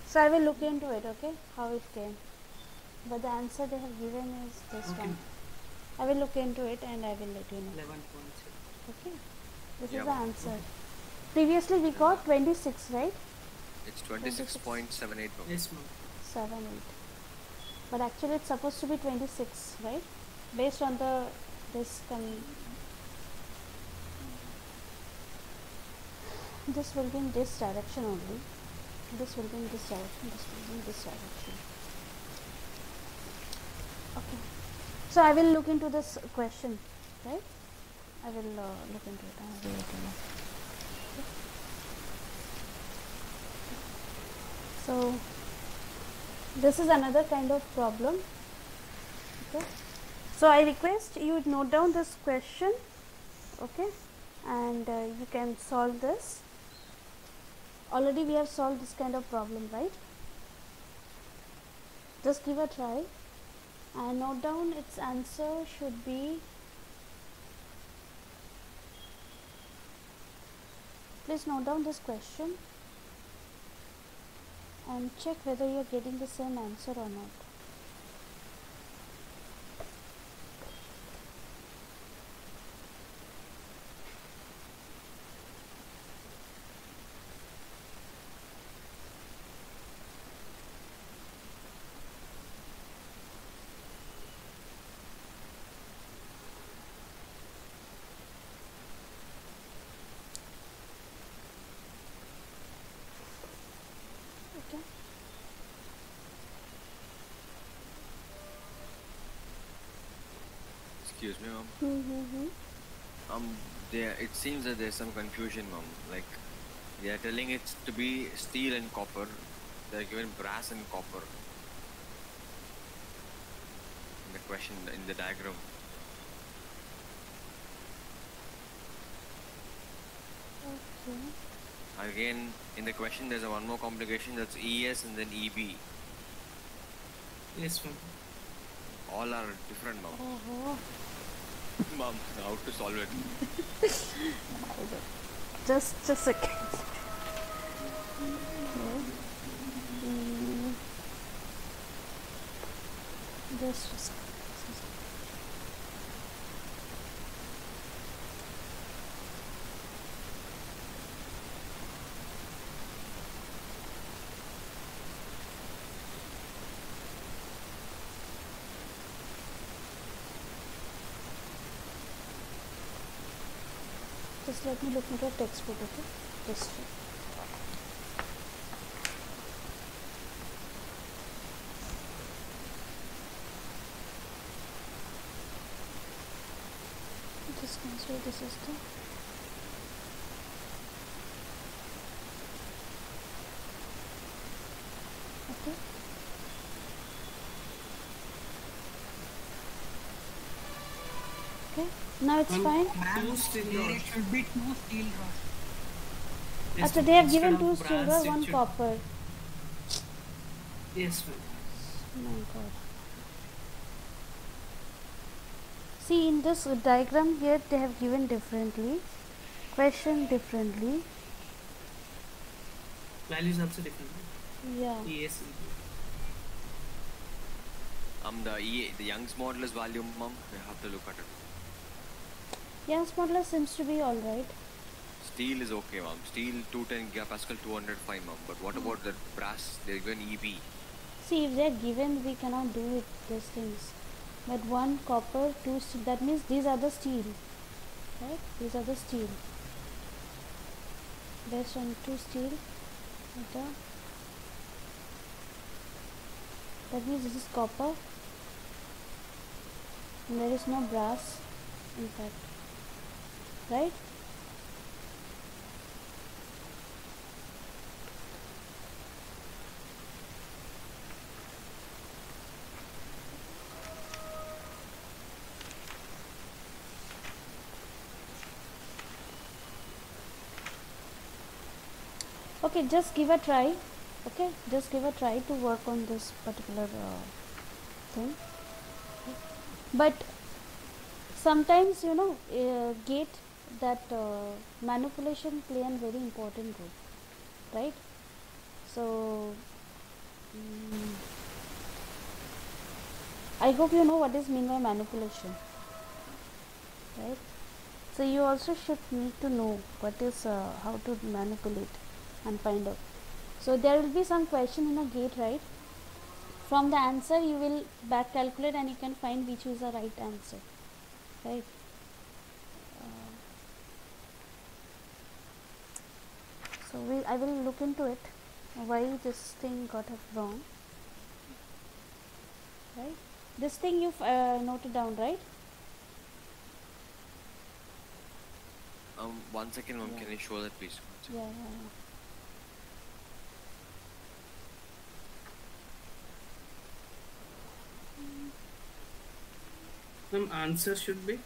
So I will look into it, okay, how it came. But the answer they have given is this Okay. one. I will look into it and I will let you know. 11.6. Okay, this Yeah, is the ma'am. answer. Previously we got 26, right? It's 26.78, ma'am. Yes, ma'am. 7, 8. But actually it's supposed to be 26, right? Based on the this this will be in this direction only. This will be in this direction, this will be in this direction. Okay, so I will look into this question, right? I will look into it and I will let you know. Okay. So this is another kind of problem. Okay, so I request you note down this question, okay, and you can solve this. Already we have solved this kind of problem, right? Just give a try and note down its answer should be, please note down this question and check whether you are getting the same answer or not. Okay. Excuse me, ma'am. Mm-hmm. There it seems that there's some confusion, ma'am. Like they are telling it to be steel and copper. They're given brass and copper in the question in the diagram. Okay. Again, in the question, there's one more complication, that's ES and then EB. Yes, ma'am. All are different, ma'am. Oh. Ma'am, how to solve it? Just a second. Okay. Just a second. Just let me look into a textbook, okay? Just consider the system. Okay. Okay. Now it's fine. Ma'am, Two steel there rods. should be 2 steel rods. Yes, After ma'am. they have Instead given of 2 brass, silver, it 1 should- copper. Yes, ma'am. Oh my god. See, in this diagram here they have given differently, question differently. Values also different. Yeah. ES. The Young's modulus value, ma'am, we have to look at it. Young's modulus seems to be alright. Steel is okay, ma'am. Steel 210 gigapascal 205, ma'am. But what about the brass? They're given EB. See, if they are given, we cannot do it, these things. But 1 copper, 2 steel, that means these are the steel, right? These are the steel. Based on 2 steel, that means this is copper. And there is no brass, in fact, right? Okay, just give a try. Okay, just give a try to work on this particular thing. But sometimes, you know, gate that manipulation play a very important role, right? So I hope you know what is mean by manipulation, right? So you also should need to know what is how to manipulate and find out. So there will be some question in a gate, right? From the answer you will back calculate and you can find which is the right answer, right? So I will look into it, why this thing got it wrong. Right, this thing you've noted down, right? 1 second, ma'am. Yeah. Can you show that, please? 1 second. Yeah. Some answer should be.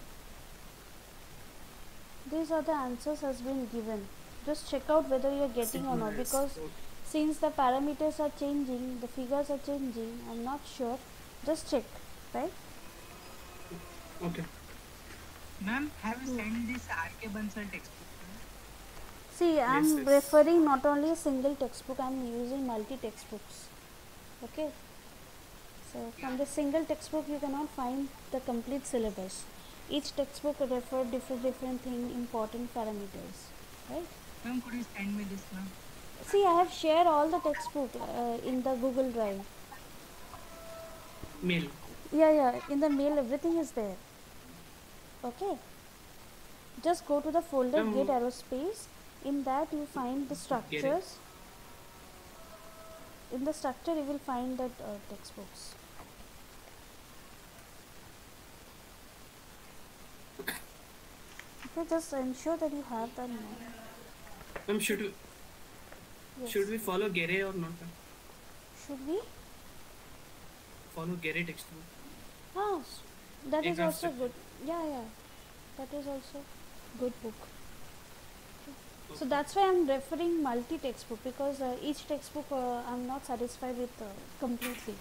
These are the answers has been given. Just check out whether you are getting or not, because since the parameters are changing, the figures are changing, I'm not sure. Just check, right? Okay. Ma'am, have you sent this RK Bansal textbook? See, I'm yes. referring not only a single textbook, I'm using multi textbooks. Okay. So from the single textbook you cannot find the complete syllabus. Each textbook refer different thing, important parameters, right? Ma'am, could you send me this, ma'am? See, I have shared all the textbook in the Google Drive. Mail. Yeah, in the mail everything is there. Okay. Just go to the folder Gate Aerospace. In that you find the structures. In the structure you will find that textbooks. Okay, just ensure that you have that now. Should we follow Gere or not? Should we follow Gere textbook? That is also good. Yeah, that is also good book. Okay. So that's why I'm referring multi textbook, because each textbook I'm not satisfied with completely.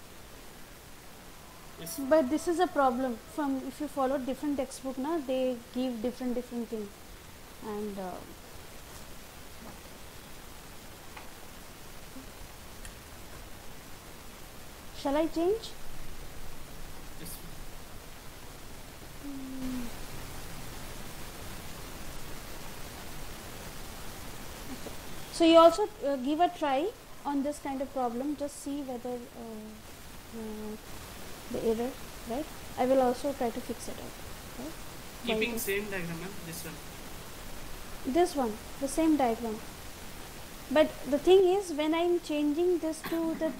Yes. But this is a problem. From if you follow different textbook, na, they give different thing, and shall I change? Yes. So you also give a try on this kind of problem. Just see whether the error, right? I will also try to fix it out. Right? Keeping same diagram, ma'am. This one, the same diagram. But the thing is, when I'm changing this to the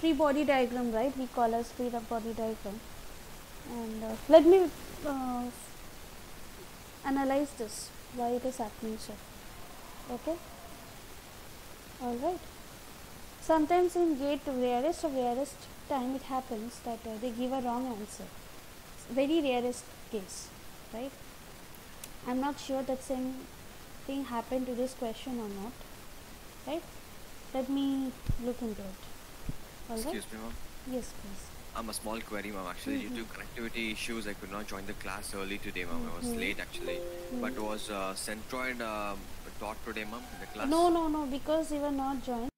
free body diagram, right? We call as free body diagram. And let me analyze this, why it is happening so. Okay. All right. Sometimes in Gate, rarest of rarest time, it happens that they give a wrong answer. It's very rarest case, right? I'm not sure that same thing happened to this question or not, right? Let me look into it. All right? Excuse me, ma'am. Yes, please. A small query, ma'am. Actually, due to connectivity issues, I could not join the class early today, ma'am. I was late actually. But was Centroid taught today, ma'am, in the class? No, because you were not joined.